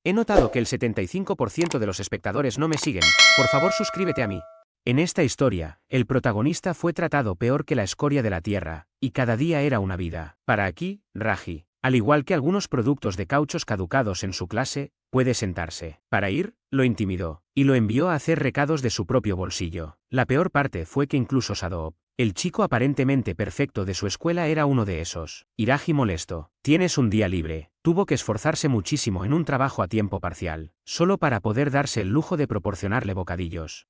He notado que el 75% de los espectadores no me siguen, por favor suscríbete a mí. En esta historia, el protagonista fue tratado peor que la escoria de la tierra, y cada día era una vida. Para aquí, Raji, al igual que algunos productos de cauchos caducados en su clase, puede sentarse. Para ir, lo intimidó, y lo envió a hacer recados de su propio bolsillo. La peor parte fue que incluso Sadov, el chico aparentemente perfecto de su escuela, era uno de esos. Iraji molesto. Tienes un día libre. Tuvo que esforzarse muchísimo en un trabajo a tiempo parcial, solo para poder darse el lujo de proporcionarle bocadillos.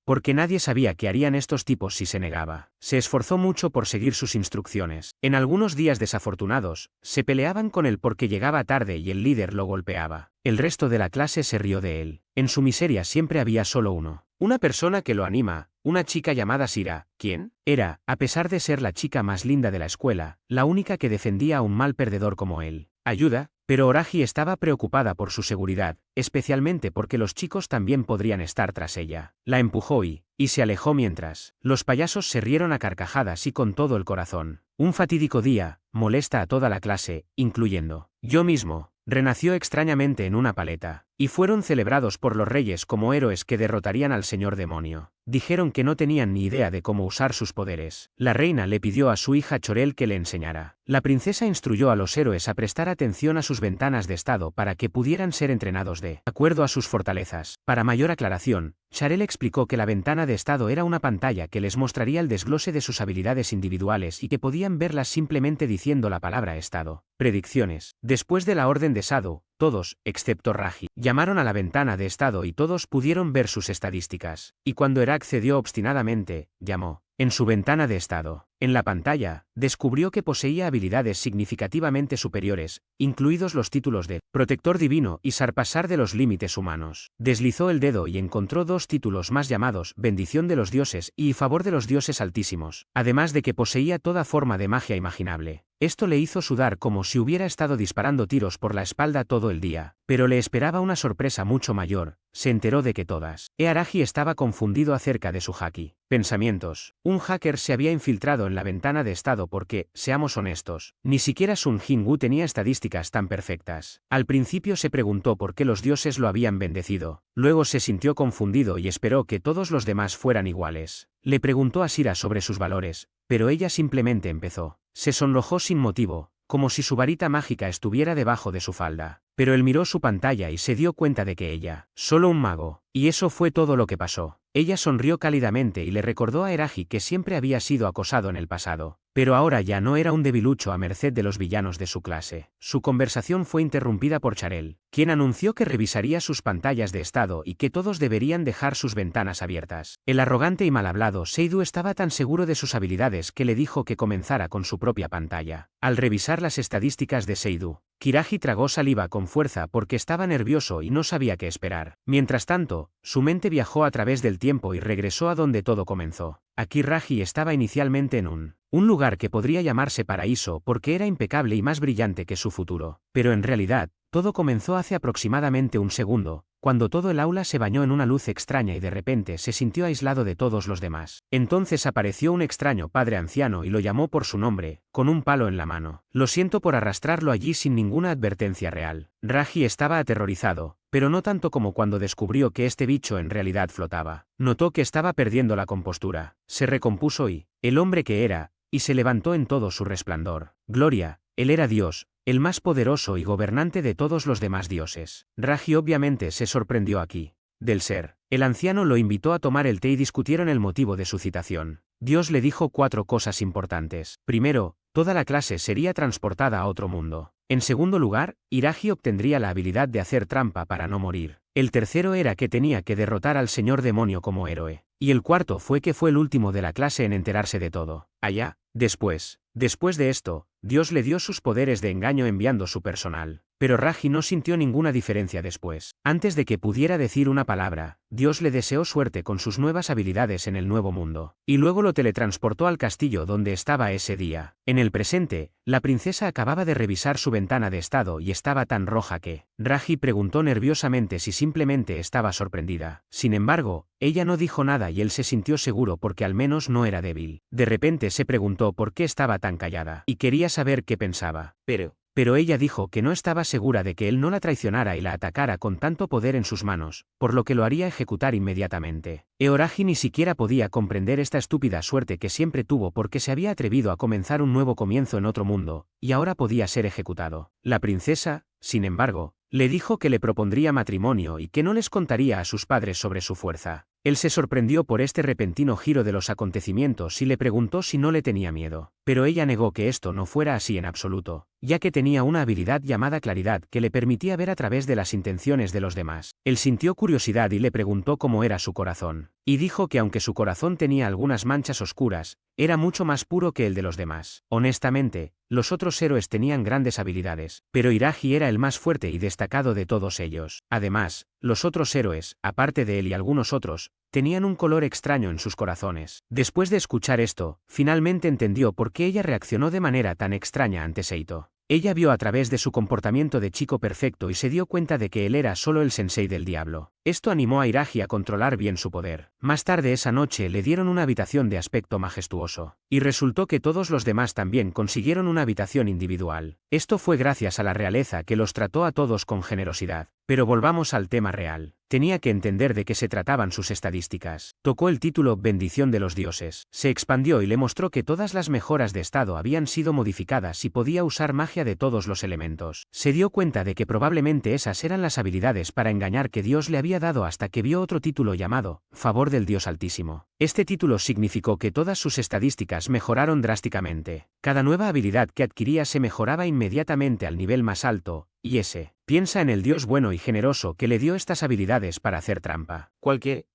Porque nadie sabía qué harían estos tipos si se negaba. Se esforzó mucho por seguir sus instrucciones. En algunos días desafortunados, se peleaban con él porque llegaba tarde y el líder lo golpeaba. El resto de la clase se rió de él. En su miseria siempre había solo uno. Una persona que lo anima, una chica llamada Sira, quien era, a pesar de ser la chica más linda de la escuela, la única que defendía a un mal perdedor como él. Ayuda, pero Oraji estaba preocupada por su seguridad, especialmente porque los chicos también podrían estar tras ella. La empujó y se alejó mientras los payasos se rieron a carcajadas y con todo el corazón. Un fatídico día, molesta a toda la clase, incluyendo yo mismo, renació extrañamente en una paleta, y fueron celebrados por los reyes como héroes que derrotarían al señor demonio. Dijeron que no tenían ni idea de cómo usar sus poderes. La reina le pidió a su hija Chorel que le enseñara. La princesa instruyó a los héroes a prestar atención a sus ventanas de estado para que pudieran ser entrenados de acuerdo a sus fortalezas. Para mayor aclaración, Charel explicó que la ventana de estado era una pantalla que les mostraría el desglose de sus habilidades individuales y que podían verlas simplemente diciendo la palabra estado. Predicciones. Después de la orden de Sado, todos, excepto Raji, llamaron a la ventana de estado y todos pudieron ver sus estadísticas. Y cuando Erak cedió obstinadamente, llamó. En su ventana de estado, en la pantalla, descubrió que poseía habilidades significativamente superiores, incluidos los títulos de Protector Divino y Sarpasar de los Límites Humanos. Deslizó el dedo y encontró dos títulos más llamados Bendición de los Dioses y Favor de los Dioses Altísimos, además de que poseía toda forma de magia imaginable. Esto le hizo sudar como si hubiera estado disparando tiros por la espalda todo el día, pero le esperaba una sorpresa mucho mayor. Se enteró de que todas. Araji estaba confundido acerca de su haki. Pensamientos. Un hacker se había infiltrado en la ventana de estado porque, seamos honestos, ni siquiera Sun Jin-woo tenía estadísticas tan perfectas. Al principio se preguntó por qué los dioses lo habían bendecido. Luego se sintió confundido y esperó que todos los demás fueran iguales. Le preguntó a Sira sobre sus valores, pero ella simplemente empezó. Se sonrojó sin motivo, como si su varita mágica estuviera debajo de su falda. Pero él miró su pantalla y se dio cuenta de que ella, solo un mago, y eso fue todo lo que pasó. Ella sonrió cálidamente y le recordó a Eraji que siempre había sido acosado en el pasado, pero ahora ya no era un debilucho a merced de los villanos de su clase. Su conversación fue interrumpida por Charel, quien anunció que revisaría sus pantallas de estado y que todos deberían dejar sus ventanas abiertas. El arrogante y mal hablado Seidu estaba tan seguro de sus habilidades que le dijo que comenzara con su propia pantalla. Al revisar las estadísticas de Seidu, Kiraji tragó saliva con fuerza porque estaba nervioso y no sabía qué esperar. Mientras tanto, su mente viajó a través del tiempo y regresó a donde todo comenzó. Aquí Raji estaba inicialmente en un lugar que podría llamarse paraíso porque era impecable y más brillante que su futuro. Pero en realidad, todo comenzó hace aproximadamente un segundo, cuando todo el aula se bañó en una luz extraña y de repente se sintió aislado de todos los demás. Entonces apareció un extraño padre anciano y lo llamó por su nombre, con un palo en la mano. Lo siento por arrastrarlo allí sin ninguna advertencia real. Raji estaba aterrorizado, pero no tanto como cuando descubrió que este bicho en realidad flotaba. Notó que estaba perdiendo la compostura. Se recompuso el hombre que era, y se levantó en todo su resplandor. Gloria, él era Dios, el más poderoso y gobernante de todos los demás dioses. Raji obviamente se sorprendió aquí. Del ser. El anciano lo invitó a tomar el té y discutieron el motivo de su citación. Dios le dijo 4 cosas importantes. Primero, toda la clase sería transportada a otro mundo. En segundo lugar, Iraji obtendría la habilidad de hacer trampa para no morir. El tercero era que tenía que derrotar al señor demonio como héroe. Y el cuarto fue que fue el último de la clase en enterarse de todo. Allá, después de esto, Dios le dio sus poderes de engaño enviando su personal. Pero Raji no sintió ninguna diferencia después. Antes de que pudiera decir una palabra, Dios le deseó suerte con sus nuevas habilidades en el nuevo mundo. Y luego lo teletransportó al castillo donde estaba ese día. En el presente, la princesa acababa de revisar su ventana de estado y estaba tan roja que Raji preguntó nerviosamente si simplemente estaba sorprendida. Sin embargo, ella no dijo nada y él se sintió seguro porque al menos no era débil. De repente se preguntó por qué estaba tan callada y quería saber qué pensaba. Pero pero ella dijo que no estaba segura de que él no la traicionara y la atacara con tanto poder en sus manos, por lo que lo haría ejecutar inmediatamente. Eoraji ni siquiera podía comprender esta estúpida suerte que siempre tuvo porque se había atrevido a comenzar un nuevo comienzo en otro mundo, y ahora podía ser ejecutado. La princesa, sin embargo, le dijo que le propondría matrimonio y que no les contaría a sus padres sobre su fuerza. Él se sorprendió por este repentino giro de los acontecimientos y le preguntó si no le tenía miedo, pero ella negó que esto no fuera así en absoluto, ya que tenía una habilidad llamada claridad que le permitía ver a través de las intenciones de los demás. Él sintió curiosidad y le preguntó cómo era su corazón, y dijo que aunque su corazón tenía algunas manchas oscuras, era mucho más puro que el de los demás. Honestamente, los otros héroes tenían grandes habilidades, pero Iraji era el más fuerte y destacado de todos ellos. Además, los otros héroes, aparte de él y algunos otros, tenían un color extraño en sus corazones. Después de escuchar esto, finalmente entendió por qué ella reaccionó de manera tan extraña ante Seito. Ella vio a través de su comportamiento de chico perfecto y se dio cuenta de que él era solo el sensei del diablo. Esto animó a Iraji a controlar bien su poder. Más tarde esa noche le dieron una habitación de aspecto majestuoso, y resultó que todos los demás también consiguieron una habitación individual. Esto fue gracias a la realeza que los trató a todos con generosidad. Pero volvamos al tema real. Tenía que entender de qué se trataban sus estadísticas. Tocó el título Bendición de los dioses. Se expandió y le mostró que todas las mejoras de estado habían sido modificadas y podía usar magia de todos los elementos. Se dio cuenta de que probablemente esas eran las habilidades para engañar que Dios le había dado hasta que vio otro título llamado Favor del Dios Altísimo. Este título significó que todas sus estadísticas mejoraron drásticamente. Cada nueva habilidad que adquiría se mejoraba inmediatamente al nivel más alto, y piensa en el Dios bueno y generoso que le dio estas habilidades para hacer trampa.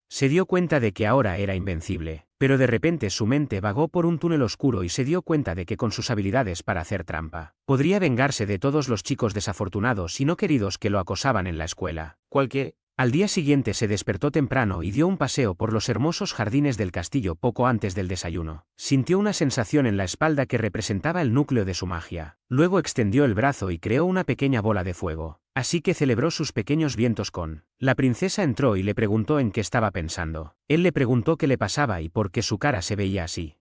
Se dio cuenta de que ahora era invencible, pero de repente su mente vagó por un túnel oscuro y se dio cuenta de que con sus habilidades para hacer trampa, podría vengarse de todos los chicos desafortunados y no queridos que lo acosaban en la escuela. Al día siguiente se despertó temprano y dio un paseo por los hermosos jardines del castillo poco antes del desayuno. Sintió una sensación en la espalda que representaba el núcleo de su magia. Luego extendió el brazo y creó una pequeña bola de fuego. Así que celebró sus pequeños vientos con. La princesa entró y le preguntó en qué estaba pensando. Él le preguntó qué le pasaba y por qué su cara se veía así.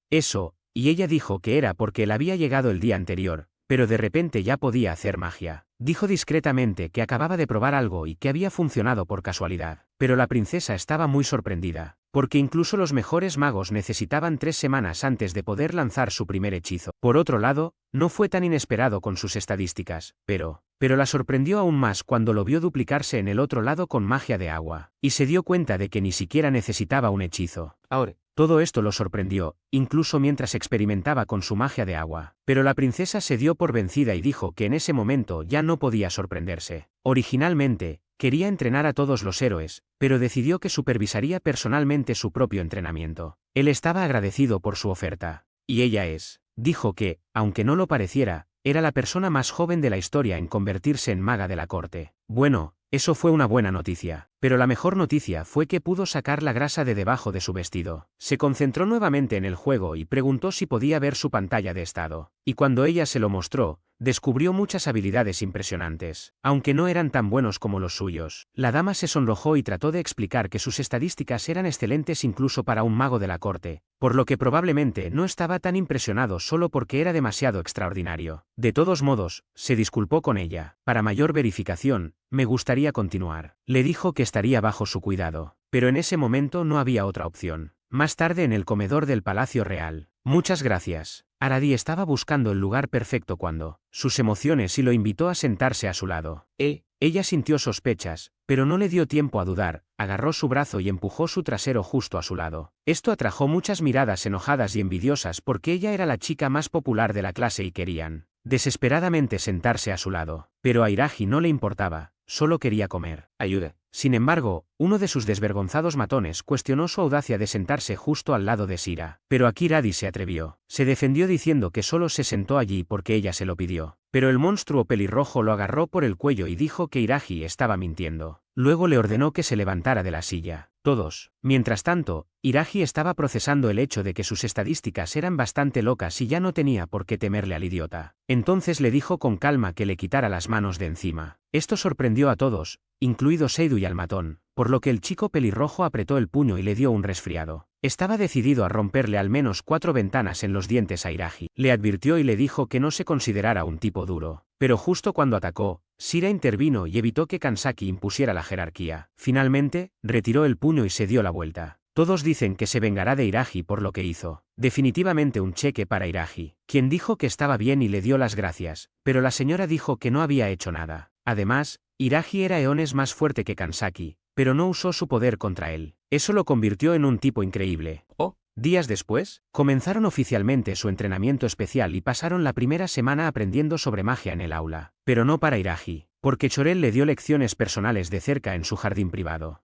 Y ella dijo que era porque él había llegado el día anterior, pero de repente ya podía hacer magia. Dijo discretamente que acababa de probar algo y que había funcionado por casualidad. Pero la princesa estaba muy sorprendida, porque incluso los mejores magos necesitaban 3 semanas antes de poder lanzar su primer hechizo. Por otro lado, no fue tan inesperado con sus estadísticas, pero la sorprendió aún más cuando lo vio duplicarse en el otro lado con magia de agua, y se dio cuenta de que ni siquiera necesitaba un hechizo. Todo esto lo sorprendió, incluso mientras experimentaba con su magia de agua. Pero la princesa se dio por vencida y dijo que en ese momento ya no podía sorprenderse. Originalmente, quería entrenar a todos los héroes, pero decidió que supervisaría personalmente su propio entrenamiento. Él estaba agradecido por su oferta. Y ella dijo que, aunque no lo pareciera, era la persona más joven de la historia en convertirse en maga de la corte. Bueno, eso fue una buena noticia, pero la mejor noticia fue que pudo sacar la grasa de debajo de su vestido. Se concentró nuevamente en el juego y preguntó si podía ver su pantalla de estado. Y cuando ella se lo mostró, descubrió muchas habilidades impresionantes, aunque no eran tan buenos como los suyos. La dama se sonrojó y trató de explicar que sus estadísticas eran excelentes incluso para un mago de la corte, por lo que probablemente no estaba tan impresionado solo porque era demasiado extraordinario. De todos modos, se disculpó con ella. Para mayor verificación, me gustaría continuar. Le dijo que estaría bajo su cuidado, pero en ese momento no había otra opción. Más tarde en el comedor del Palacio Real. Muchas gracias. Aradi estaba buscando el lugar perfecto cuando sus emociones y lo invitó a sentarse a su lado. Ella sintió sospechas, pero no le dio tiempo a dudar, agarró su brazo y empujó su trasero justo a su lado. Esto atrajo muchas miradas enojadas y envidiosas porque ella era la chica más popular de la clase y querían desesperadamente sentarse a su lado. Pero a Iraji no le importaba, solo quería comer. Sin embargo, uno de sus desvergonzados matones cuestionó su audacia de sentarse justo al lado de Sira. Pero aquí Aradi se atrevió. Se defendió diciendo que solo se sentó allí porque ella se lo pidió. Pero el monstruo pelirrojo lo agarró por el cuello y dijo que Iraji estaba mintiendo. Luego le ordenó que se levantara de la silla. Todos. Mientras tanto, Iraji estaba procesando el hecho de que sus estadísticas eran bastante locas y ya no tenía por qué temerle al idiota. Entonces le dijo con calma que le quitara las manos de encima. Esto sorprendió a todos, incluido Seidu y al matón, por lo que el chico pelirrojo apretó el puño y le dio un resfriado. Estaba decidido a romperle al menos 4 ventanas en los dientes a Iraji. Le advirtió y le dijo que no se considerara un tipo duro. Pero justo cuando atacó, Shira intervino y evitó que Kansaki impusiera la jerarquía. Finalmente, retiró el puño y se dio la vuelta. Todos dicen que se vengará de Iragi por lo que hizo. Definitivamente un cheque para Iragi, quien dijo que estaba bien y le dio las gracias, pero la señora dijo que no había hecho nada. Además, Iragi era eones más fuerte que Kansaki, pero no usó su poder contra él. Eso lo convirtió en un tipo increíble. Días después, comenzaron oficialmente su entrenamiento especial y pasaron la primera semana aprendiendo sobre magia en el aula. Pero no para Iragi, porque Chorel le dio lecciones personales de cerca en su jardín privado.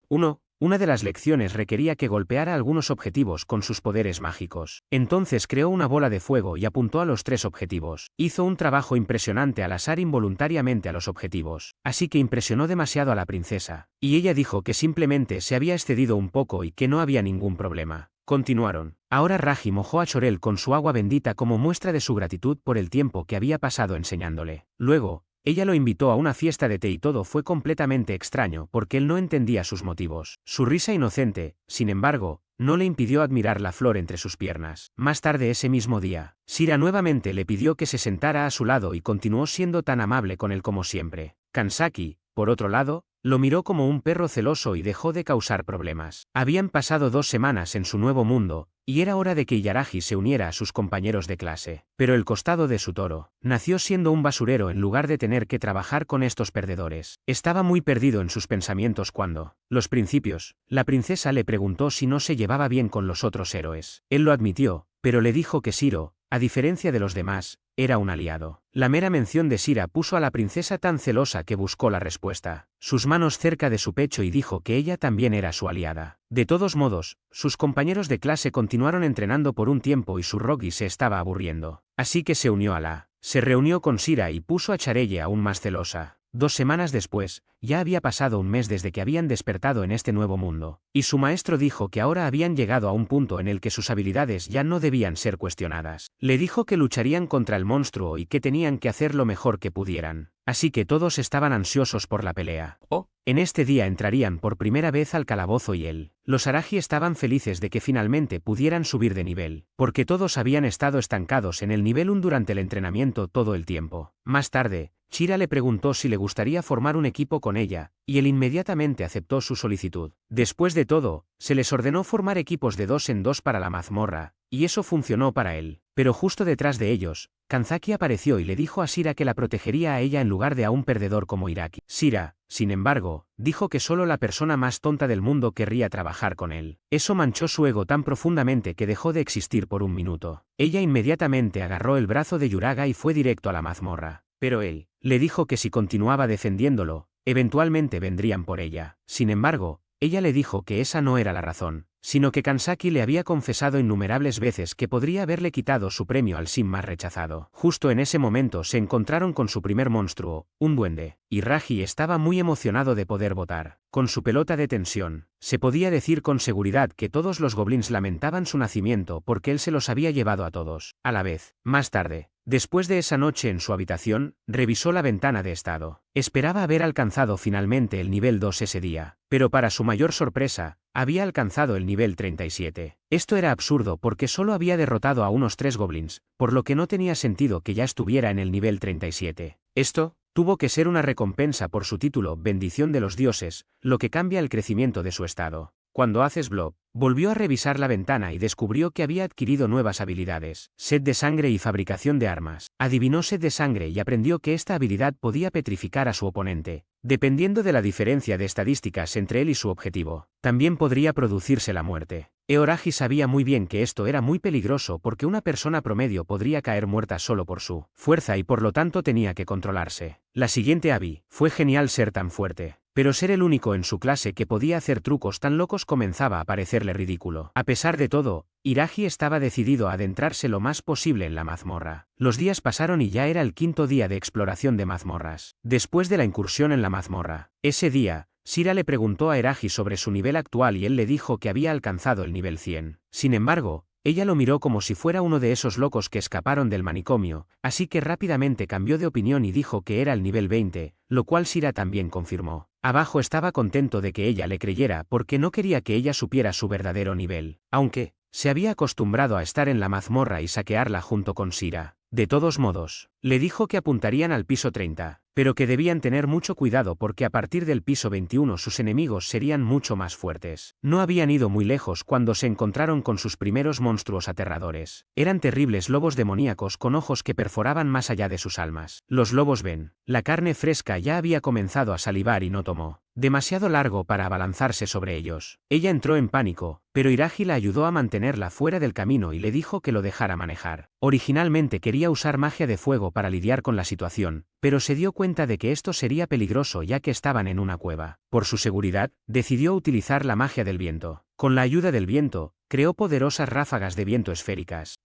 Una de las lecciones requería que golpeara algunos objetivos con sus poderes mágicos. Entonces creó una bola de fuego y apuntó a los 3 objetivos. Hizo un trabajo impresionante al asar involuntariamente a los objetivos, así que impresionó demasiado a la princesa, y ella dijo que simplemente se había excedido un poco y que no había ningún problema. Continuaron. Ahora Raji mojó a Chorel con su agua bendita como muestra de su gratitud por el tiempo que había pasado enseñándole. Luego, ella lo invitó a una fiesta de té y todo fue completamente extraño porque él no entendía sus motivos. Su risa inocente, sin embargo, no le impidió admirar la flor entre sus piernas. Más tarde ese mismo día, Shira nuevamente le pidió que se sentara a su lado y continuó siendo tan amable con él como siempre. Kansaki, por otro lado, lo miró como un perro celoso y dejó de causar problemas. Habían pasado 2 semanas en su nuevo mundo, y era hora de que Iyaragi se uniera a sus compañeros de clase. Pero el costado de su toro nació siendo un basurero en lugar de tener que trabajar con estos perdedores. Estaba muy perdido en sus pensamientos cuando, los principios, la princesa le preguntó si no se llevaba bien con los otros héroes. Él lo admitió, pero le dijo que Shiro, a diferencia de los demás, era un aliado. La mera mención de Shira puso a la princesa tan celosa que buscó la respuesta. Sus manos cerca de su pecho y dijo que ella también era su aliada. De todos modos, sus compañeros de clase continuaron entrenando por un tiempo y su Rogi se estaba aburriendo. Así que se unió a la. Se reunió con Shira y puso a Charelle aún más celosa. 2 semanas después, ya había pasado un mes desde que habían despertado en este nuevo mundo, y su maestro dijo que ahora habían llegado a un punto en el que sus habilidades ya no debían ser cuestionadas. Le dijo que lucharían contra el monstruo y que tenían que hacer lo mejor que pudieran. Así que todos estaban ansiosos por la pelea. En este día entrarían por primera vez al calabozo y él. Los Aragi estaban felices de que finalmente pudieran subir de nivel, porque todos habían estado estancados en el nivel 1 durante el entrenamiento todo el tiempo. Más tarde, Shira le preguntó si le gustaría formar un equipo con ella, y él inmediatamente aceptó su solicitud. Después de todo, se les ordenó formar equipos de 2 en 2 para la mazmorra, y eso funcionó para él. Pero justo detrás de ellos, Kanzaki apareció y le dijo a Shira que la protegería a ella en lugar de a un perdedor como Iraki. Shira, sin embargo, dijo que solo la persona más tonta del mundo querría trabajar con él. Eso manchó su ego tan profundamente que dejó de existir por un minuto. Ella inmediatamente agarró el brazo de Yuraga y fue directo a la mazmorra. Pero él le dijo que si continuaba defendiéndolo, eventualmente vendrían por ella. Sin embargo, ella le dijo que esa no era la razón, sino que Kanzaki le había confesado innumerables veces que podría haberle quitado su premio al sim más rechazado. Justo en ese momento se encontraron con su primer monstruo, un duende, y Raji estaba muy emocionado de poder votar. Con su pelota de tensión, se podía decir con seguridad que todos los goblins lamentaban su nacimiento porque él se los había llevado a todos, a la vez. Más tarde, después de esa noche en su habitación, revisó la ventana de estado. Esperaba haber alcanzado finalmente el nivel 2 ese día, pero para su mayor sorpresa, había alcanzado el nivel 37. Esto era absurdo porque solo había derrotado a unos 3 goblins, por lo que no tenía sentido que ya estuviera en el nivel 37. Esto tuvo que ser una recompensa por su título Bendición de los Dioses, lo que cambia el crecimiento de su estado. Cuando haces Blob, volvió a revisar la ventana y descubrió que había adquirido nuevas habilidades, sed de sangre y fabricación de armas. Adivinó sed de sangre y aprendió que esta habilidad podía petrificar a su oponente, dependiendo de la diferencia de estadísticas entre él y su objetivo. También podría producirse la muerte. Eoragi sabía muy bien que esto era muy peligroso porque una persona promedio podría caer muerta solo por su fuerza y por lo tanto tenía que controlarse. La siguiente Abby, fue genial ser tan fuerte. Pero ser el único en su clase que podía hacer trucos tan locos comenzaba a parecerle ridículo. A pesar de todo, Iragi estaba decidido a adentrarse lo más posible en la mazmorra. Los días pasaron y ya era el 5.º día de exploración de mazmorras. Después de la incursión en la mazmorra, ese día, Shira le preguntó a Iragi sobre su nivel actual y él le dijo que había alcanzado el nivel 100. Sin embargo, ella lo miró como si fuera uno de esos locos que escaparon del manicomio, así que rápidamente cambió de opinión y dijo que era el nivel 20, lo cual Shira también confirmó. Abajo estaba contento de que ella le creyera porque no quería que ella supiera su verdadero nivel, aunque se había acostumbrado a estar en la mazmorra y saquearla junto con Shira. De todos modos, le dijo que apuntarían al piso 30, pero que debían tener mucho cuidado porque a partir del piso 21 sus enemigos serían mucho más fuertes. No habían ido muy lejos cuando se encontraron con sus primeros monstruos aterradores. Eran terribles lobos demoníacos con ojos que perforaban más allá de sus almas. Los lobos ven. La carne fresca ya había comenzado a salivar y no tomó. Demasiado largo para abalanzarse sobre ellos. Ella entró en pánico, pero Iragi la ayudó a mantenerla fuera del camino y le dijo que lo dejara manejar. Originalmente quería usar magia de fuego para lidiar con la situación, pero se dio cuenta de que esto sería peligroso ya que estaban en una cueva. Por su seguridad, decidió utilizar la magia del viento. Con la ayuda del viento, creó poderosas ráfagas de viento esféricas.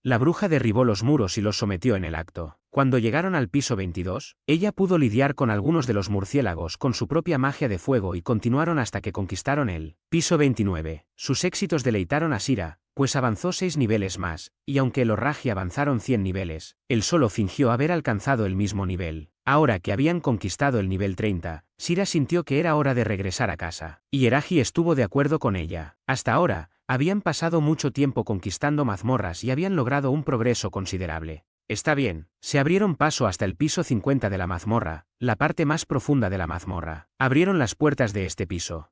La bruja derribó los muros y los sometió en el acto. Cuando llegaron al piso 22, ella pudo lidiar con algunos de los murciélagos con su propia magia de fuego y continuaron hasta que conquistaron el piso 29. Sus éxitos deleitaron a Shira, pues avanzó 6 niveles más, y aunque los Ragi avanzaron 100 niveles, él solo fingió haber alcanzado el mismo nivel. Ahora que habían conquistado el nivel 30, Shira sintió que era hora de regresar a casa. Y Iragi estuvo de acuerdo con ella. Hasta ahora, habían pasado mucho tiempo conquistando mazmorras y habían logrado un progreso considerable. Está bien. Se abrieron paso hasta el piso 50 de la mazmorra, la parte más profunda de la mazmorra. Abrieron las puertas de este piso.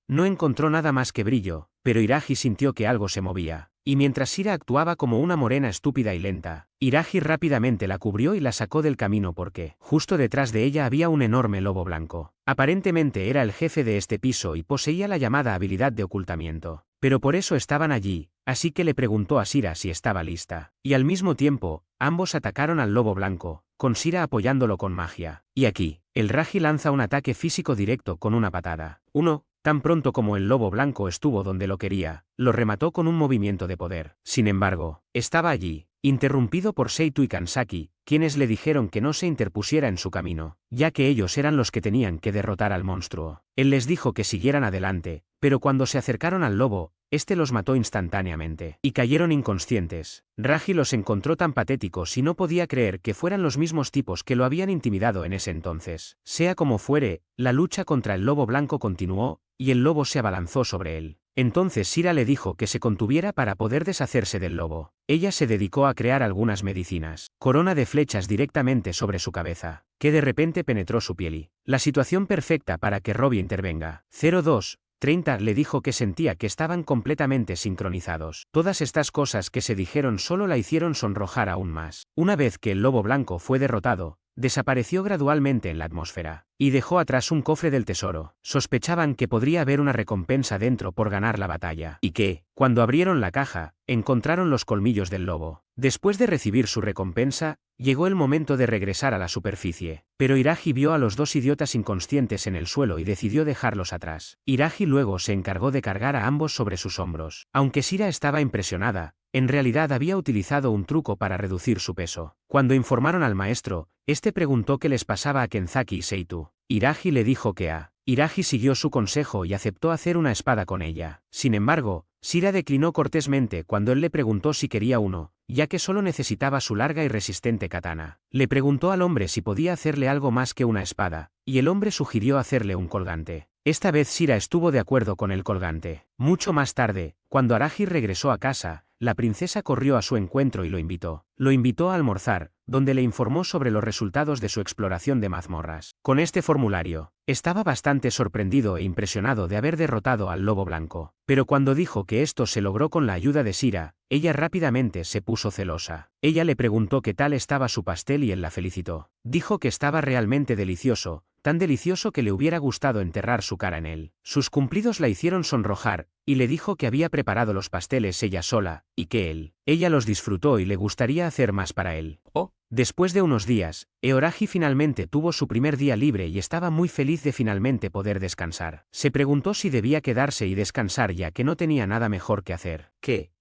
No encontró nada más que brillo, pero Iragi sintió que algo se movía. Y mientras Shira actuaba como una morena estúpida y lenta, Iragi rápidamente la cubrió y la sacó del camino porque, justo detrás de ella había un enorme lobo blanco. Aparentemente era el jefe de este piso y poseía la llamada habilidad de ocultamiento. Pero por eso estaban allí, así que le preguntó a Shira si estaba lista. Y al mismo tiempo, ambos atacaron al lobo blanco, con Shira apoyándolo con magia. Y aquí, el Ragi lanza un ataque físico directo con una patada. Tan pronto como el lobo blanco estuvo donde lo quería, lo remató con un movimiento de poder. Sin embargo, estaba allí, interrumpido por Seitu y Kansaki, quienes le dijeron que no se interpusiera en su camino, ya que ellos eran los que tenían que derrotar al monstruo. Él les dijo que siguieran adelante, pero cuando se acercaron al lobo, este los mató instantáneamente, y cayeron inconscientes. Ragi los encontró tan patéticos y no podía creer que fueran los mismos tipos que lo habían intimidado en ese entonces. Sea como fuere, la lucha contra el lobo blanco continuó, y el lobo se abalanzó sobre él. Entonces Shira le dijo que se contuviera para poder deshacerse del lobo. Ella se dedicó a crear algunas medicinas. Corona de flechas directamente sobre su cabeza, que de repente penetró su piel y la situación perfecta para que Robbie intervenga. 02:30 le dijo que sentía que estaban completamente sincronizados. Todas estas cosas que se dijeron solo la hicieron sonrojar aún más. Una vez que el lobo blanco fue derrotado, desapareció gradualmente en la atmósfera, y dejó atrás un cofre del tesoro. Sospechaban que podría haber una recompensa dentro por ganar la batalla, y que, cuando abrieron la caja, encontraron los colmillos del lobo. Después de recibir su recompensa, llegó el momento de regresar a la superficie, pero Iragi vio a los dos idiotas inconscientes en el suelo y decidió dejarlos atrás. Iragi luego se encargó de cargar a ambos sobre sus hombros. Aunque Shira estaba impresionada, en realidad había utilizado un truco para reducir su peso. Cuando informaron al maestro, este preguntó qué les pasaba a Kenzaki y Seitu. Iragi le dijo que Iragi siguió su consejo y aceptó hacer una espada con ella. Sin embargo, Shira declinó cortésmente cuando él le preguntó si quería uno, ya que solo necesitaba su larga y resistente katana. Le preguntó al hombre si podía hacerle algo más que una espada, y el hombre sugirió hacerle un colgante. Esta vez Shira estuvo de acuerdo con el colgante. Mucho más tarde, cuando Aragi regresó a casa, la princesa corrió a su encuentro y lo invitó. Lo invitó a almorzar, donde le informó sobre los resultados de su exploración de mazmorras. Con este formulario, estaba bastante sorprendido e impresionado de haber derrotado al lobo blanco. Pero cuando dijo que esto se logró con la ayuda de Shira, ella rápidamente se puso celosa. Ella le preguntó qué tal estaba su pastel y él la felicitó. Dijo que estaba realmente delicioso, tan delicioso que le hubiera gustado enterrar su cara en él. Sus cumplidos la hicieron sonrojar, y le dijo que había preparado los pasteles ella sola, y que ella los disfrutó y le gustaría hacer más para él. Después de unos días, Eoragi finalmente tuvo su primer día libre y estaba muy feliz de finalmente poder descansar. Se preguntó si debía quedarse y descansar ya que no tenía nada mejor que hacer.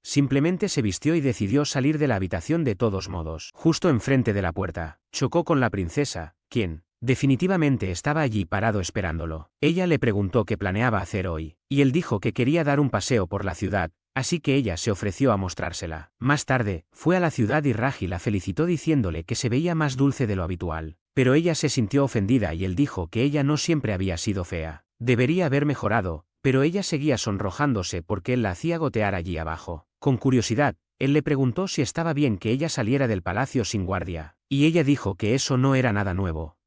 Simplemente se vistió y decidió salir de la habitación de todos modos. Justo enfrente de la puerta, chocó con la princesa, quien definitivamente estaba allí parado esperándolo. Ella le preguntó qué planeaba hacer hoy, y él dijo que quería dar un paseo por la ciudad, así que ella se ofreció a mostrársela. Más tarde, fue a la ciudad y Raji la felicitó diciéndole que se veía más dulce de lo habitual. Pero ella se sintió ofendida y él dijo que ella no siempre había sido fea. Debería haber mejorado, pero ella seguía sonrojándose porque él la hacía gotear allí abajo. Con curiosidad, Él le preguntó si estaba bien que ella saliera del palacio sin guardia, y ella dijo que eso no era nada nuevo,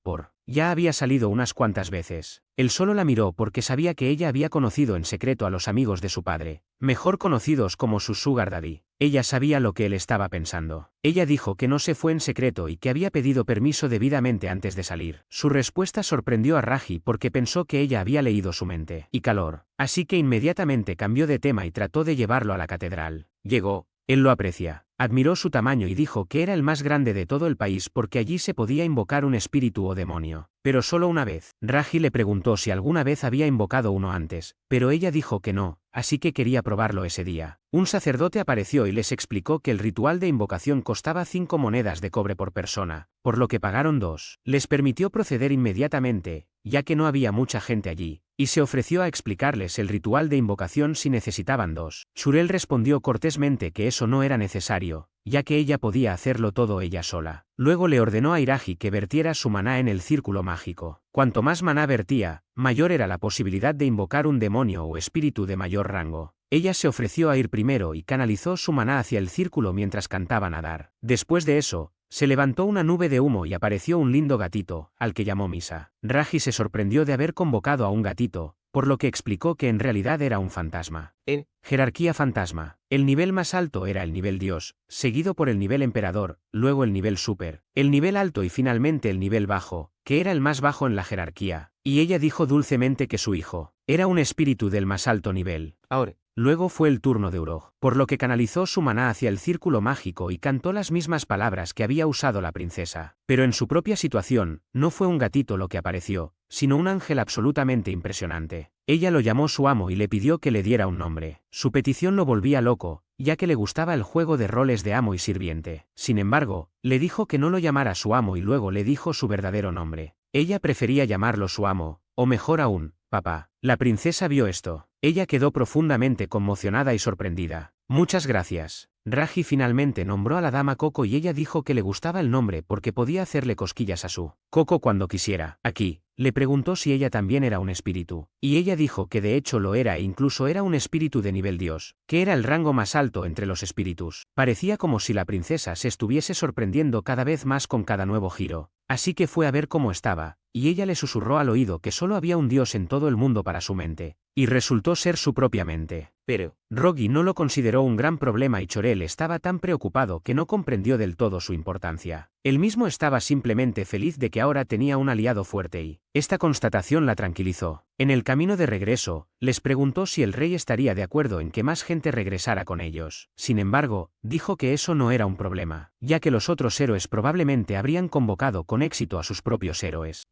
ya había salido unas cuantas veces. Él solo la miró porque sabía que ella había conocido en secreto a los amigos de su padre, mejor conocidos como su sugar daddy. Ella sabía lo que él estaba pensando. Ella dijo que no se fue en secreto y que había pedido permiso debidamente antes de salir. Su respuesta sorprendió a Raji porque pensó que ella había leído su mente y calor, así que inmediatamente cambió de tema y trató de llevarlo a la catedral. Llegó. Él lo aprecia. Admiró su tamaño y dijo que era el más grande de todo el país porque allí se podía invocar un espíritu o demonio. Pero solo una vez. Raji le preguntó si alguna vez había invocado uno antes, pero ella dijo que no, así que quería probarlo ese día. Un sacerdote apareció y les explicó que el ritual de invocación costaba 5 monedas de cobre por persona, por lo que pagaron 2. Les permitió proceder inmediatamente, ya que no había mucha gente allí, y se ofreció a explicarles el ritual de invocación si necesitaban 2. Shurel respondió cortésmente que eso no era necesario, ya que ella podía hacerlo todo ella sola. Luego le ordenó a Iraji que vertiera su maná en el círculo mágico. Cuanto más maná vertía, mayor era la posibilidad de invocar un demonio o espíritu de mayor rango. Ella se ofreció a ir primero y canalizó su maná hacia el círculo mientras cantaba Nadar. Después de eso, se levantó una nube de humo y apareció un lindo gatito, al que llamó Misa. Raji se sorprendió de haber convocado a un gatito, por lo que explicó que en realidad era un fantasma. En jerarquía fantasma, el nivel más alto era el nivel Dios, seguido por el nivel Emperador, luego el nivel Super, el nivel alto y finalmente el nivel bajo, que era el más bajo en la jerarquía, y ella dijo dulcemente que su hijo era un espíritu del más alto nivel. Ahora. Luego fue el turno de Uroj, por lo que canalizó su maná hacia el círculo mágico y cantó las mismas palabras que había usado la princesa. Pero en su propia situación, no fue un gatito lo que apareció, sino un ángel absolutamente impresionante. Ella lo llamó su amo y le pidió que le diera un nombre. Su petición lo volvía loco, ya que le gustaba el juego de roles de amo y sirviente. Sin embargo, le dijo que no lo llamara su amo y luego le dijo su verdadero nombre. Ella prefería llamarlo su amo, o mejor aún, papá. La princesa vio esto. Ella quedó profundamente conmocionada y sorprendida. Muchas gracias. Raji finalmente nombró a la dama Coco y ella dijo que le gustaba el nombre porque podía hacerle cosquillas a su Coco cuando quisiera. Aquí, le preguntó si ella también era un espíritu, y ella dijo que de hecho lo era e incluso era un espíritu de nivel Dios, que era el rango más alto entre los espíritus. Parecía como si la princesa se estuviese sorprendiendo cada vez más con cada nuevo giro, así que fue a ver cómo estaba, y ella le susurró al oído que solo había un Dios en todo el mundo para su mente, y resultó ser su propia mente. Pero Rogi no lo consideró un gran problema y Chorel estaba tan preocupado que no comprendió del todo su importancia. Él mismo estaba simplemente feliz de que ahora tenía un aliado fuerte y esta constatación la tranquilizó. En el camino de regreso, les preguntó si el rey estaría de acuerdo en que más gente regresara con ellos. Sin embargo, dijo que eso no era un problema, ya que los otros héroes probablemente habrían convocado con éxito a sus propios héroes.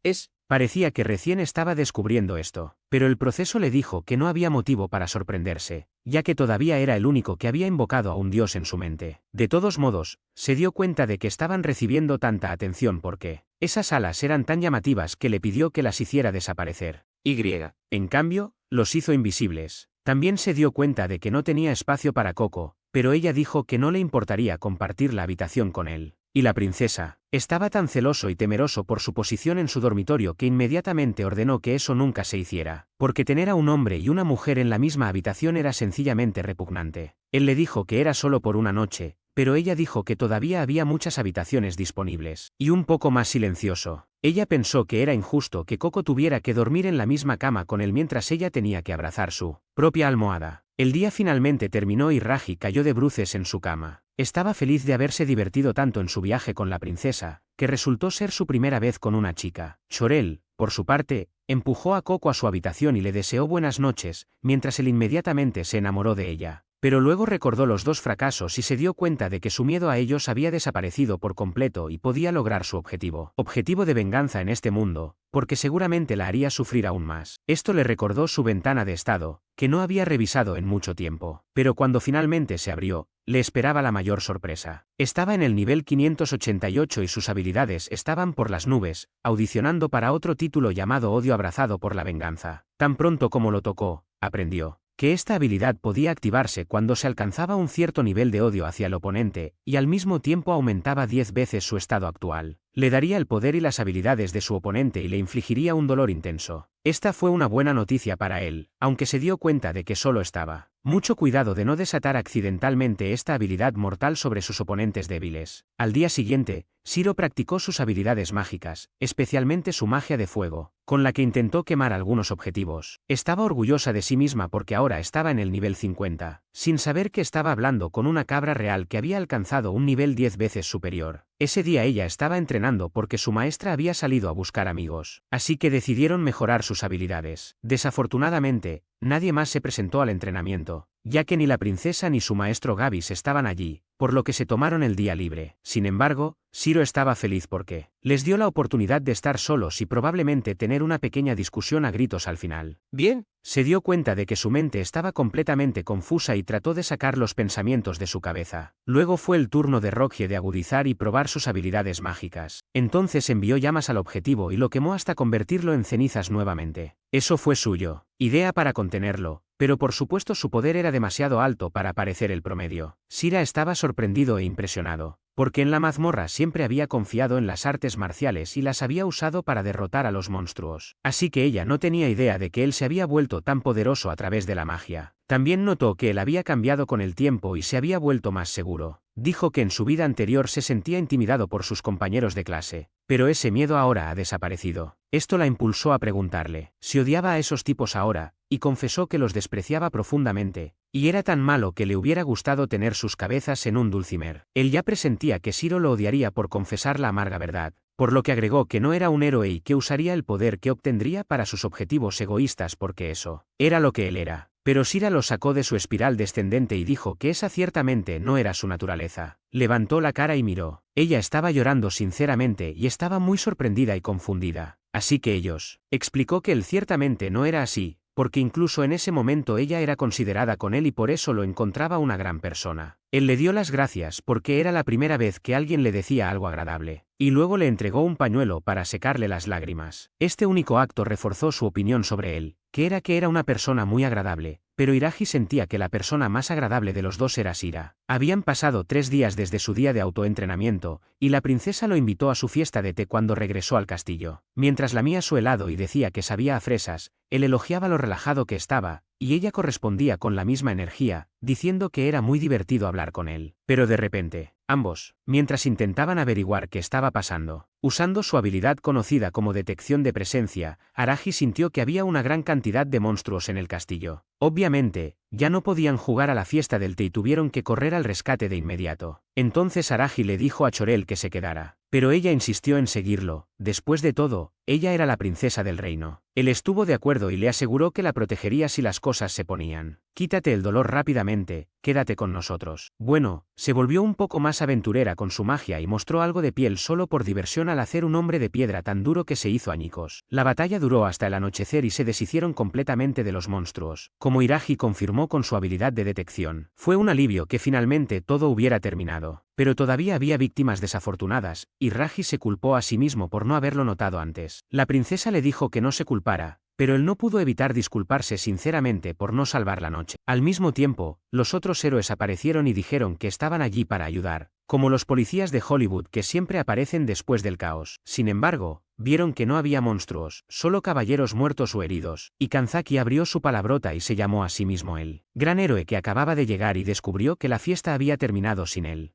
Parecía que recién estaba descubriendo esto, pero el proceso le dijo que no había motivo para sorprenderse, ya que todavía era el único que había invocado a un dios en su mente. De todos modos, se dio cuenta de que estaban recibiendo tanta atención porque esas alas eran tan llamativas que le pidió que las hiciera desaparecer. En cambio, los hizo invisibles. También se dio cuenta de que no tenía espacio para Coco, pero ella dijo que no le importaría compartir la habitación con él. Y la princesa estaba tan celoso y temeroso por su posición en su dormitorio que inmediatamente ordenó que eso nunca se hiciera, porque tener a un hombre y una mujer en la misma habitación era sencillamente repugnante. Él le dijo que era solo por una noche, pero ella dijo que todavía había muchas habitaciones disponibles, y un poco más silencioso. Ella pensó que era injusto que Coco tuviera que dormir en la misma cama con él mientras ella tenía que abrazar su propia almohada. El día finalmente terminó y Raji cayó de bruces en su cama. Estaba feliz de haberse divertido tanto en su viaje con la princesa, que resultó ser su primera vez con una chica. Chorel, por su parte, empujó a Coco a su habitación y le deseó buenas noches, mientras él inmediatamente se enamoró de ella. Pero luego recordó los dos fracasos y se dio cuenta de que su miedo a ellos había desaparecido por completo y podía lograr su objetivo de venganza en este mundo, porque seguramente la haría sufrir aún más. Esto le recordó su ventana de estado, que no había revisado en mucho tiempo. Pero cuando finalmente se abrió, le esperaba la mayor sorpresa. Estaba en el nivel 588 y sus habilidades estaban por las nubes, audicionando para otro título llamado Odio abrazado por la venganza. Tan pronto como lo tocó, aprendió que esta habilidad podía activarse cuando se alcanzaba un cierto nivel de odio hacia el oponente, y al mismo tiempo aumentaba 10 veces su estado actual. Le daría el poder y las habilidades de su oponente y le infligiría un dolor intenso. Esta fue una buena noticia para él, aunque se dio cuenta de que solo estaba Mucho cuidado de no desatar accidentalmente esta habilidad mortal sobre sus oponentes débiles. Al día siguiente, Shiro practicó sus habilidades mágicas, especialmente su magia de fuego, con la que intentó quemar algunos objetivos. Estaba orgullosa de sí misma porque ahora estaba en el nivel 50, sin saber que estaba hablando con una cabra real que había alcanzado un nivel 10 veces superior. Ese día ella estaba entrenando porque su maestra había salido a buscar amigos, así que decidieron mejorar sus habilidades. Desafortunadamente, nadie más se presentó al entrenamiento, ya que ni la princesa ni su maestro Gabis estaban allí, por lo que se tomaron el día libre. Sin embargo, Shiro estaba feliz porque les dio la oportunidad de estar solos y probablemente tener una pequeña discusión a gritos al final. Bien, se dio cuenta de que su mente estaba completamente confusa y trató de sacar los pensamientos de su cabeza. Luego fue el turno de Rockje de agudizar y probar sus habilidades mágicas. Entonces envió llamas al objetivo y lo quemó hasta convertirlo en cenizas nuevamente. Eso fue suyo idea para contenerlo, pero por supuesto su poder era demasiado alto para parecer el promedio. Shira estaba sorprendido e impresionado, porque en la mazmorra siempre había confiado en las artes marciales y las había usado para derrotar a los monstruos. Así que ella no tenía idea de que él se había vuelto tan poderoso a través de la magia. También notó que él había cambiado con el tiempo y se había vuelto más seguro. Dijo que en su vida anterior se sentía intimidado por sus compañeros de clase, pero ese miedo ahora ha desaparecido. Esto la impulsó a preguntarle si odiaba a esos tipos ahora, y confesó que los despreciaba profundamente, y era tan malo que le hubiera gustado tener sus cabezas en un dulcimer. Él ya presentía que Shiro lo odiaría por confesar la amarga verdad, por lo que agregó que no era un héroe y que usaría el poder que obtendría para sus objetivos egoístas porque eso era lo que él era. Pero Shira lo sacó de su espiral descendente y dijo que esa ciertamente no era su naturaleza. Levantó la cara y miró. Ella estaba llorando sinceramente y estaba muy sorprendida y confundida. Así que explicó que él ciertamente no era así, porque incluso en ese momento ella era considerada con él y por eso lo encontraba una gran persona. Él le dio las gracias porque era la primera vez que alguien le decía algo agradable, y luego le entregó un pañuelo para secarle las lágrimas. Este único acto reforzó su opinión sobre él, que era una persona muy agradable, pero Hiiragi sentía que la persona más agradable de los dos era Shira. Habían pasado 3 días desde su día de autoentrenamiento, y la princesa lo invitó a su fiesta de té cuando regresó al castillo. Mientras lamía su helado y decía que sabía a fresas, él elogiaba lo relajado que estaba, y ella correspondía con la misma energía, diciendo que era muy divertido hablar con él. Pero de repente, ambos, mientras intentaban averiguar qué estaba pasando, usando su habilidad conocida como detección de presencia, Araki sintió que había una gran cantidad de monstruos en el castillo. Obviamente, ya no podían jugar a la fiesta del té y tuvieron que correr al rescate de inmediato. Entonces Araki le dijo a Chorel que se quedara, pero ella insistió en seguirlo. Después de todo, ella era la princesa del reino. Él estuvo de acuerdo y le aseguró que la protegería si las cosas se ponían. Quítate el dolor rápidamente, quédate con nosotros. Bueno, se volvió un poco más aventurera con su magia y mostró algo de piel solo por diversión al hacer un hombre de piedra tan duro que se hizo añicos. La batalla duró hasta el anochecer y se deshicieron completamente de los monstruos, como Hiiragi confirmó con su habilidad de detección. Fue un alivio que finalmente todo hubiera terminado. Pero todavía había víctimas desafortunadas, y Raji se culpó a sí mismo por no haberlo notado antes. La princesa le dijo que no se culpara, pero él no pudo evitar disculparse sinceramente por no salvar la noche. Al mismo tiempo, los otros héroes aparecieron y dijeron que estaban allí para ayudar, como los policías de Hollywood que siempre aparecen después del caos. Sin embargo, vieron que no había monstruos, solo caballeros muertos o heridos, y Kanzaki abrió su palabrota y se llamó a sí mismo el gran héroe que acababa de llegar y descubrió que la fiesta había terminado sin él.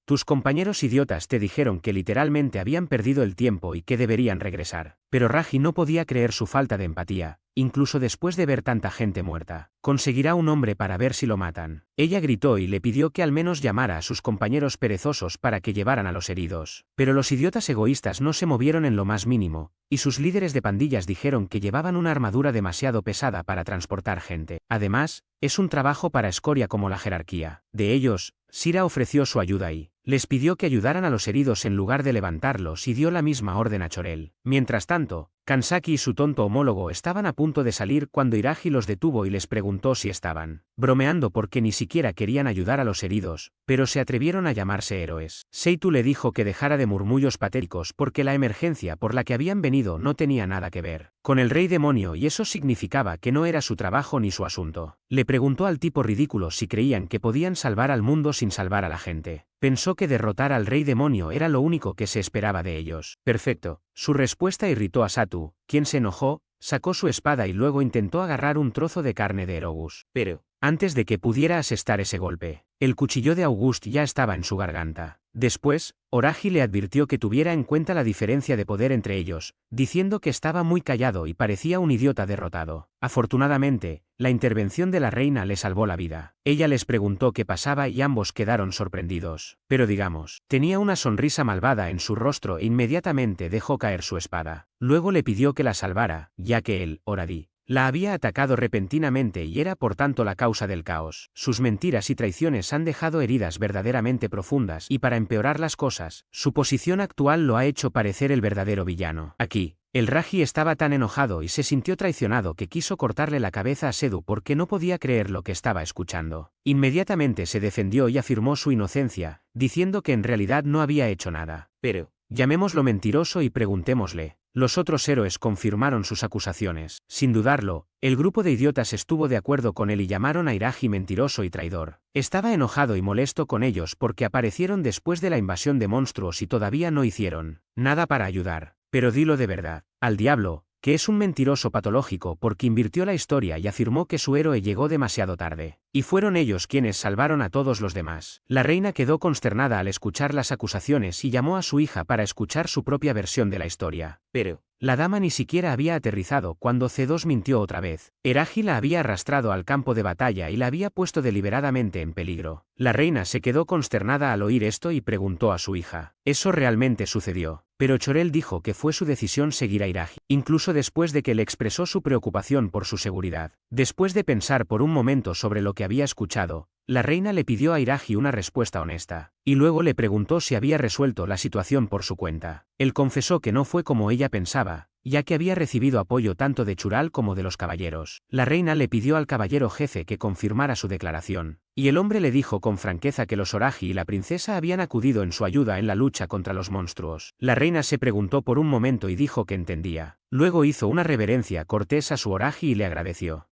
Tus compañeros idiotas te dijeron que literalmente habían perdido el tiempo y que deberían regresar. Pero Raji no podía creer su falta de empatía, incluso después de ver tanta gente muerta. Conseguirá un hombre para ver si lo matan. Ella gritó y le pidió que al menos llamara a sus compañeros perezosos para que llevaran a los heridos. Pero los idiotas egoístas no se movieron en lo más mínimo, y sus líderes de pandillas dijeron que llevaban una armadura demasiado pesada para transportar gente. Además, es un trabajo para escoria como la jerarquía. De ellos, Shira ofreció su ayuda y les pidió que ayudaran a los heridos en lugar de levantarlos y dio la misma orden a Chorel. Mientras tanto, Kanzaki y su tonto homólogo estaban a punto de salir cuando Hiiragi los detuvo y les preguntó si estaban bromeando porque ni siquiera querían ayudar a los heridos, pero se atrevieron a llamarse héroes. Seitu le dijo que dejara de murmullos patéticos porque la emergencia por la que habían venido no tenía nada que ver con el rey demonio y eso significaba que no era su trabajo ni su asunto. Le preguntó al tipo ridículo si creían que podían salvar al mundo sin salvar a la gente. Pensó que derrotar al rey demonio era lo único que se esperaba de ellos. Perfecto. Su respuesta irritó a Satu, quien se enojó, sacó su espada y luego intentó agarrar un trozo de carne de Erogus. Pero antes de que pudiera asestar ese golpe. El cuchillo de August ya estaba en su garganta. Después, Oraji le advirtió que tuviera en cuenta la diferencia de poder entre ellos, diciendo que estaba muy callado y parecía un idiota derrotado. Afortunadamente, la intervención de la reina le salvó la vida. Ella les preguntó qué pasaba y ambos quedaron sorprendidos. Pero digamos, tenía una sonrisa malvada en su rostro e inmediatamente dejó caer su espada. Luego le pidió que la salvara, ya que él, Oradi, la había atacado repentinamente y era por tanto la causa del caos. Sus mentiras y traiciones han dejado heridas verdaderamente profundas y para empeorar las cosas, su posición actual lo ha hecho parecer el verdadero villano. Aquí, el Raji estaba tan enojado y se sintió traicionado que quiso cortarle la cabeza a Sedu porque no podía creer lo que estaba escuchando. Inmediatamente se defendió y afirmó su inocencia, diciendo que en realidad no había hecho nada. Pero, llamémoslo mentiroso y preguntémosle. Los otros héroes confirmaron sus acusaciones. Sin dudarlo, el grupo de idiotas estuvo de acuerdo con él y llamaron a Iraji mentiroso y traidor. Estaba enojado y molesto con ellos porque aparecieron después de la invasión de monstruos y todavía no hicieron nada para ayudar. Pero dilo de verdad, al diablo, que es un mentiroso patológico porque invirtió la historia y afirmó que su héroe llegó demasiado tarde. Y fueron ellos quienes salvaron a todos los demás. La reina quedó consternada al escuchar las acusaciones y llamó a su hija para escuchar su propia versión de la historia. Pero, la dama ni siquiera había aterrizado cuando C2 mintió otra vez. Eraji la había arrastrado al campo de batalla y la había puesto deliberadamente en peligro. La reina se quedó consternada al oír esto y preguntó a su hija. ¿Eso realmente sucedió? Pero Chorel dijo que fue su decisión seguir a Iraji, incluso después de que le expresó su preocupación por su seguridad. Después de pensar por un momento sobre lo que había escuchado, la reina le pidió a Iraji una respuesta honesta, y luego le preguntó si había resuelto la situación por su cuenta. Él confesó que no fue como ella pensaba, ya que había recibido apoyo tanto de Chural como de los caballeros. La reina le pidió al caballero jefe que confirmara su declaración, y el hombre le dijo con franqueza que los Oraji y la princesa habían acudido en su ayuda en la lucha contra los monstruos. La reina se preguntó por un momento y dijo que entendía. Luego hizo una reverencia cortés a su Oraji y le agradeció.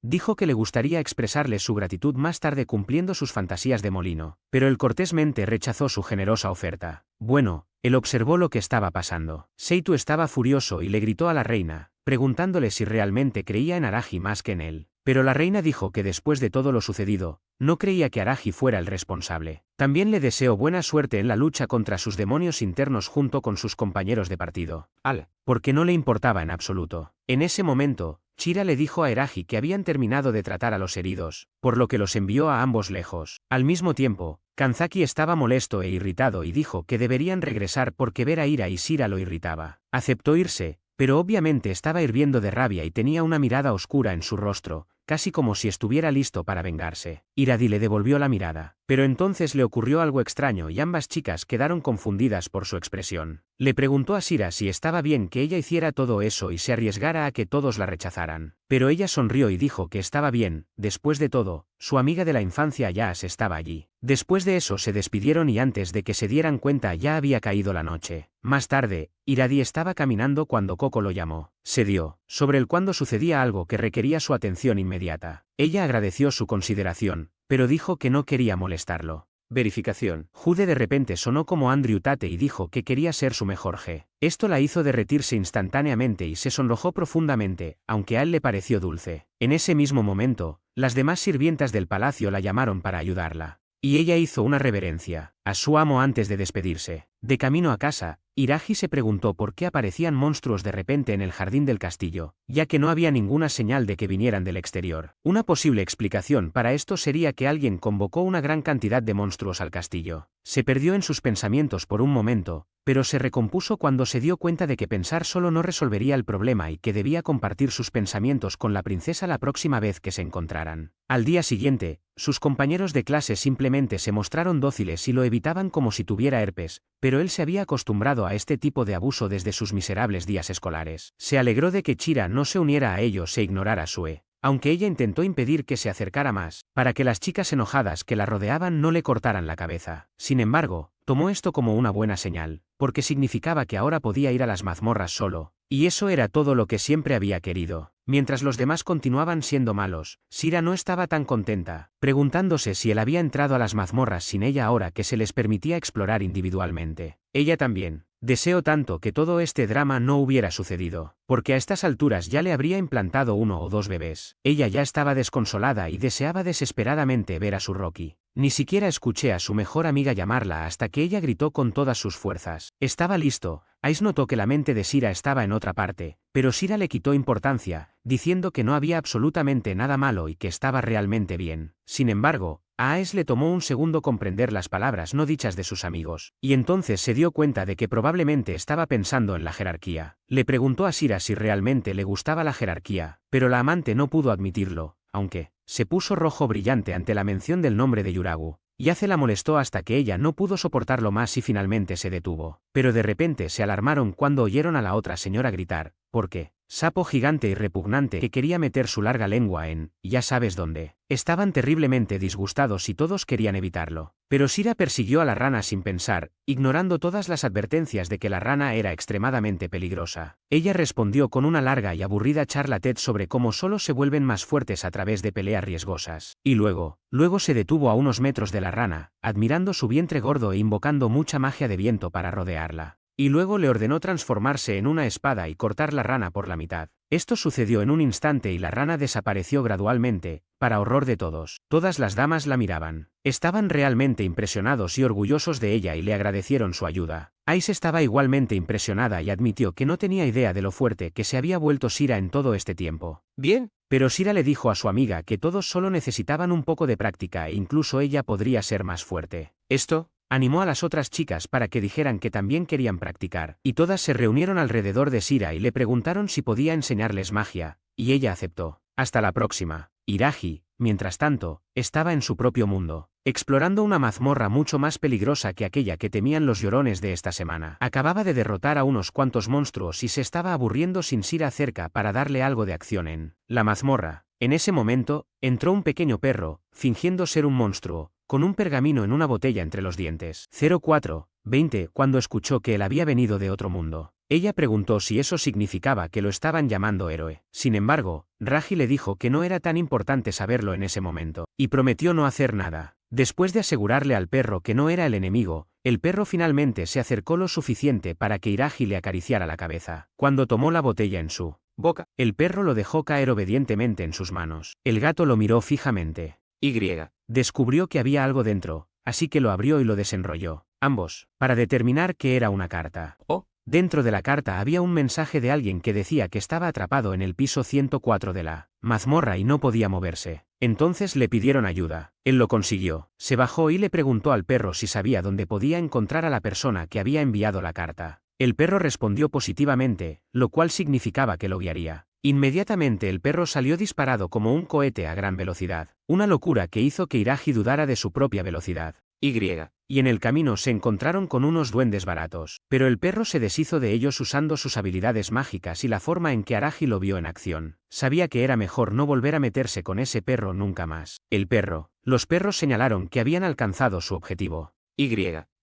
Dijo que le gustaría expresarle su gratitud más tarde cumpliendo sus fantasías de molino, pero él cortésmente rechazó su generosa oferta. Bueno, él observó lo que estaba pasando. Seitu estaba furioso y le gritó a la reina, preguntándole si realmente creía en Araji más que en él. Pero la reina dijo que después de todo lo sucedido, no creía que Araji fuera el responsable. También le deseó buena suerte en la lucha contra sus demonios internos junto con sus compañeros de partido. Porque no le importaba en absoluto. En ese momento, Chira le dijo a Eraji que habían terminado de tratar a los heridos, por lo que los envió a ambos lejos. Al mismo tiempo, Kanzaki estaba molesto e irritado y dijo que deberían regresar porque ver a Ira y Sira lo irritaba. Aceptó irse, pero obviamente estaba hirviendo de rabia y tenía una mirada oscura en su rostro, casi como si estuviera listo para vengarse. Iradi le devolvió la mirada, pero entonces le ocurrió algo extraño y ambas chicas quedaron confundidas por su expresión. Le preguntó a Sira si estaba bien que ella hiciera todo eso y se arriesgara a que todos la rechazaran. Pero ella sonrió y dijo que estaba bien, después de todo, su amiga de la infancia Yas estaba allí. Después de eso se despidieron y antes de que se dieran cuenta ya había caído la noche. Más tarde, Iradi estaba caminando cuando Coco lo llamó. Se dio, sobre el cuando sucedía algo que requería su atención inmediata. Ella agradeció su consideración, pero dijo que no quería molestarlo. Verificación. Jude de repente sonó como Andrew Tate y dijo que quería ser su mejor G. Esto la hizo derretirse instantáneamente y se sonrojó profundamente, aunque a él le pareció dulce. En ese mismo momento, las demás sirvientas del palacio la llamaron para ayudarla. Y ella hizo una reverencia a su amo antes de despedirse. De camino a casa, Iraji se preguntó por qué aparecían monstruos de repente en el jardín del castillo, ya que no había ninguna señal de que vinieran del exterior. Una posible explicación para esto sería que alguien convocó una gran cantidad de monstruos al castillo. Se perdió en sus pensamientos por un momento, pero se recompuso cuando se dio cuenta de que pensar solo no resolvería el problema y que debía compartir sus pensamientos con la princesa la próxima vez que se encontraran. Al día siguiente, sus compañeros de clase simplemente se mostraron dóciles y lo evitaban como si tuviera herpes, pero él se había acostumbrado a este tipo de abuso desde sus miserables días escolares. Se alegró de que Chira no se uniera a ellos e ignorara a Sue, aunque ella intentó impedir que se acercara más, para que las chicas enojadas que la rodeaban no le cortaran la cabeza. Sin embargo, tomó esto como una buena señal, porque significaba que ahora podía ir a las mazmorras solo, y eso era todo lo que siempre había querido. Mientras los demás continuaban siendo malos, Sira no estaba tan contenta, preguntándose si él había entrado a las mazmorras sin ella ahora que se les permitía explorar individualmente. Ella también. Deseo tanto que todo este drama no hubiera sucedido, porque a estas alturas ya le habría implantado 1 o 2 bebés. Ella ya estaba desconsolada y deseaba desesperadamente ver a su Rocky. Ni siquiera escuché a su mejor amiga llamarla hasta que ella gritó con todas sus fuerzas. Estaba listo. Ice notó que la mente de Sira estaba en otra parte, pero Sira le quitó importancia, diciendo que no había absolutamente nada malo y que estaba realmente bien. Sin embargo, a Ice le tomó un segundo comprender las palabras no dichas de sus amigos, y entonces se dio cuenta de que probablemente estaba pensando en la jerarquía. Le preguntó a Sira si realmente le gustaba la jerarquía, pero la amante no pudo admitirlo, aunque se puso rojo brillante ante la mención del nombre de Yuragu. Yace la molestó hasta que ella no pudo soportarlo más y finalmente se detuvo. Pero de repente se alarmaron cuando oyeron a la otra señora gritar, porque, sapo gigante y repugnante que quería meter su larga lengua en, ya sabes dónde. Estaban terriblemente disgustados y todos querían evitarlo. Pero Sira persiguió a la rana sin pensar, ignorando todas las advertencias de que la rana era extremadamente peligrosa. Ella respondió con una larga y aburrida charla TED sobre cómo solo se vuelven más fuertes a través de peleas riesgosas. Y luego se detuvo a unos metros de la rana, admirando su vientre gordo e invocando mucha magia de viento para rodearla. Y luego le ordenó transformarse en una espada y cortar la rana por la mitad. Esto sucedió en un instante y la rana desapareció gradualmente, para horror de todos. Todas las damas la miraban. Estaban realmente impresionados y orgullosos de ella y le agradecieron su ayuda. Ice estaba igualmente impresionada y admitió que no tenía idea de lo fuerte que se había vuelto Sira en todo este tiempo. Bien, pero Sira le dijo a su amiga que todos solo necesitaban un poco de práctica e incluso ella podría ser más fuerte. Esto animó a las otras chicas para que dijeran que también querían practicar, y todas se reunieron alrededor de Sira y le preguntaron si podía enseñarles magia, y ella aceptó. Hasta la próxima. Iragi, mientras tanto, estaba en su propio mundo, explorando una mazmorra mucho más peligrosa que aquella que temían los llorones de esta semana. Acababa de derrotar a unos cuantos monstruos y se estaba aburriendo sin Sira cerca para darle algo de acción en la mazmorra. En ese momento, entró un pequeño perro, fingiendo ser un monstruo, con un pergamino en una botella entre los dientes. 04:20 Cuando escuchó que él había venido de otro mundo, ella preguntó si eso significaba que lo estaban llamando héroe. Sin embargo, Raji le dijo que no era tan importante saberlo en ese momento, y prometió no hacer nada. Después de asegurarle al perro que no era el enemigo, el perro finalmente se acercó lo suficiente para que Iragi le acariciara la cabeza. Cuando tomó la botella en su boca, el perro lo dejó caer obedientemente en sus manos. El gato lo miró fijamente. Descubrió que había algo dentro, así que lo abrió y lo desenrolló, ambos, para determinar que era una carta. Dentro de la carta había un mensaje de alguien que decía que estaba atrapado en el piso 104 de la mazmorra y no podía moverse. Entonces le pidieron ayuda. Él lo consiguió. Se bajó y le preguntó al perro si sabía dónde podía encontrar a la persona que había enviado la carta. El perro respondió positivamente, lo cual significaba que lo guiaría. Inmediatamente el perro salió disparado como un cohete a gran velocidad, una locura que hizo que Iragi dudara de su propia velocidad. Y en el camino se encontraron con unos duendes baratos, pero el perro se deshizo de ellos usando sus habilidades mágicas y la forma en que Aragi lo vio en acción. Sabía que era mejor no volver a meterse con ese perro nunca más. Los perros señalaron que habían alcanzado su objetivo.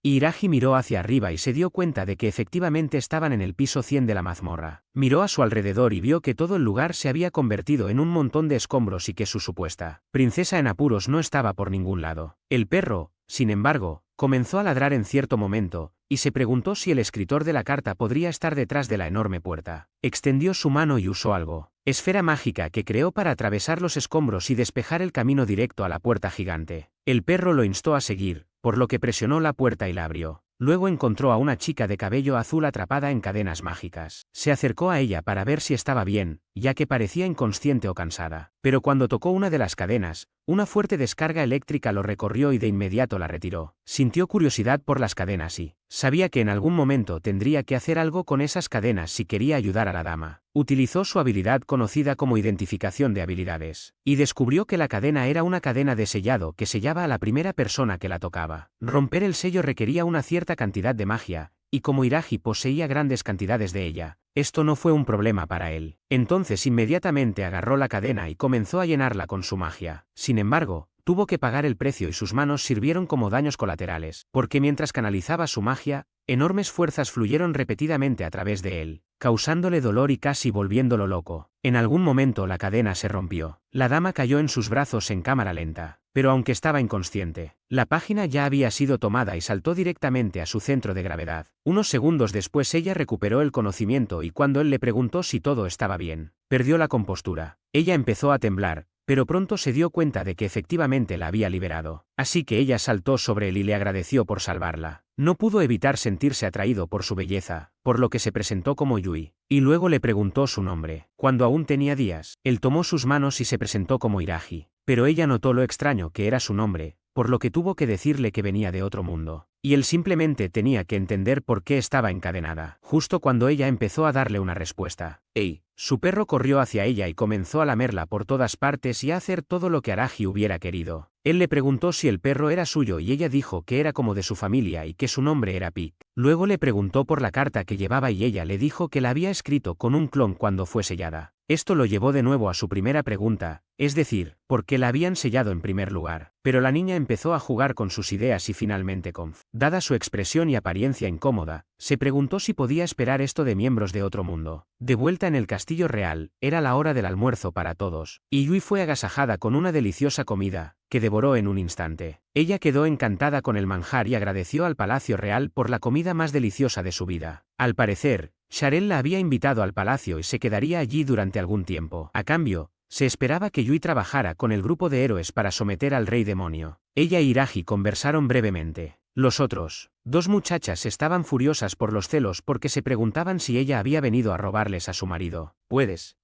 Iragi miró hacia arriba y se dio cuenta de que efectivamente estaban en el piso 100 de la mazmorra. Miró a su alrededor y vio que todo el lugar se había convertido en un montón de escombros y que su supuesta princesa en apuros no estaba por ningún lado. El perro, sin embargo, comenzó a ladrar en cierto momento, y se preguntó si el escritor de la carta podría estar detrás de la enorme puerta. Extendió su mano y usó algo. Esfera mágica que creó para atravesar los escombros y despejar el camino directo a la puerta gigante. El perro lo instó a seguir, por lo que presionó la puerta y la abrió. Luego encontró a una chica de cabello azul atrapada en cadenas mágicas. Se acercó a ella para ver si estaba bien, ya que parecía inconsciente o cansada. Pero cuando tocó una de las cadenas, una fuerte descarga eléctrica lo recorrió y de inmediato la retiró. Sintió curiosidad por las cadenas y sabía que en algún momento tendría que hacer algo con esas cadenas si quería ayudar a la dama. Utilizó su habilidad conocida como identificación de habilidades, y descubrió que la cadena era una cadena de sellado que sellaba a la primera persona que la tocaba. Romper el sello requería una cierta cantidad de magia, y como Iragi poseía grandes cantidades de ella, esto no fue un problema para él. Entonces inmediatamente agarró la cadena y comenzó a llenarla con su magia. Sin embargo, tuvo que pagar el precio y sus manos sirvieron como daños colaterales, porque mientras canalizaba su magia, enormes fuerzas fluyeron repetidamente a través de él, causándole dolor y casi volviéndolo loco. En algún momento la cadena se rompió. La dama cayó en sus brazos en cámara lenta. pero aunque estaba inconsciente, la página ya había sido tomada y saltó directamente a su centro de gravedad. Unos segundos después ella recuperó el conocimiento y cuando él le preguntó si todo estaba bien, perdió la compostura. Ella empezó a temblar, pero pronto se dio cuenta de que efectivamente la había liberado. Así que ella saltó sobre él y le agradeció por salvarla. No pudo evitar sentirse atraído por su belleza, por lo que se presentó como Yui, y luego le preguntó su nombre. Cuando aún tenía días, él tomó sus manos y se presentó como Iraji, pero ella notó lo extraño que era su nombre, por lo que tuvo que decirle que venía de otro mundo. Y él simplemente tenía que entender por qué estaba encadenada. Justo cuando ella empezó a darle una respuesta, ¡ey! Su perro corrió hacia ella y comenzó a lamerla por todas partes y a hacer todo lo que Araji hubiera querido. Él le preguntó si el perro era suyo y ella dijo que era como de su familia y que su nombre era Pig. Luego le preguntó por la carta que llevaba y ella le dijo que la había escrito con un clon cuando fue sellada. Esto lo llevó de nuevo a su primera pregunta, es decir, ¿por qué la habían sellado en primer lugar? Pero la niña empezó a jugar con sus ideas y finalmente dada su expresión y apariencia incómoda, se preguntó si podía esperar esto de miembros de otro mundo. De vuelta en el castillo real, era la hora del almuerzo para todos, y Yui fue agasajada con una deliciosa comida, que devoró en un instante. Ella quedó encantada con el manjar y agradeció al palacio real por la comida más deliciosa de su vida. Al parecer, Sharel la había invitado al palacio y se quedaría allí durante algún tiempo. A cambio, se esperaba que Yui trabajara con el grupo de héroes para someter al rey demonio. Ella y Iraji conversaron brevemente. Los otros, dos muchachas estaban furiosas por los celos porque se preguntaban si ella había venido a robarles a su marido.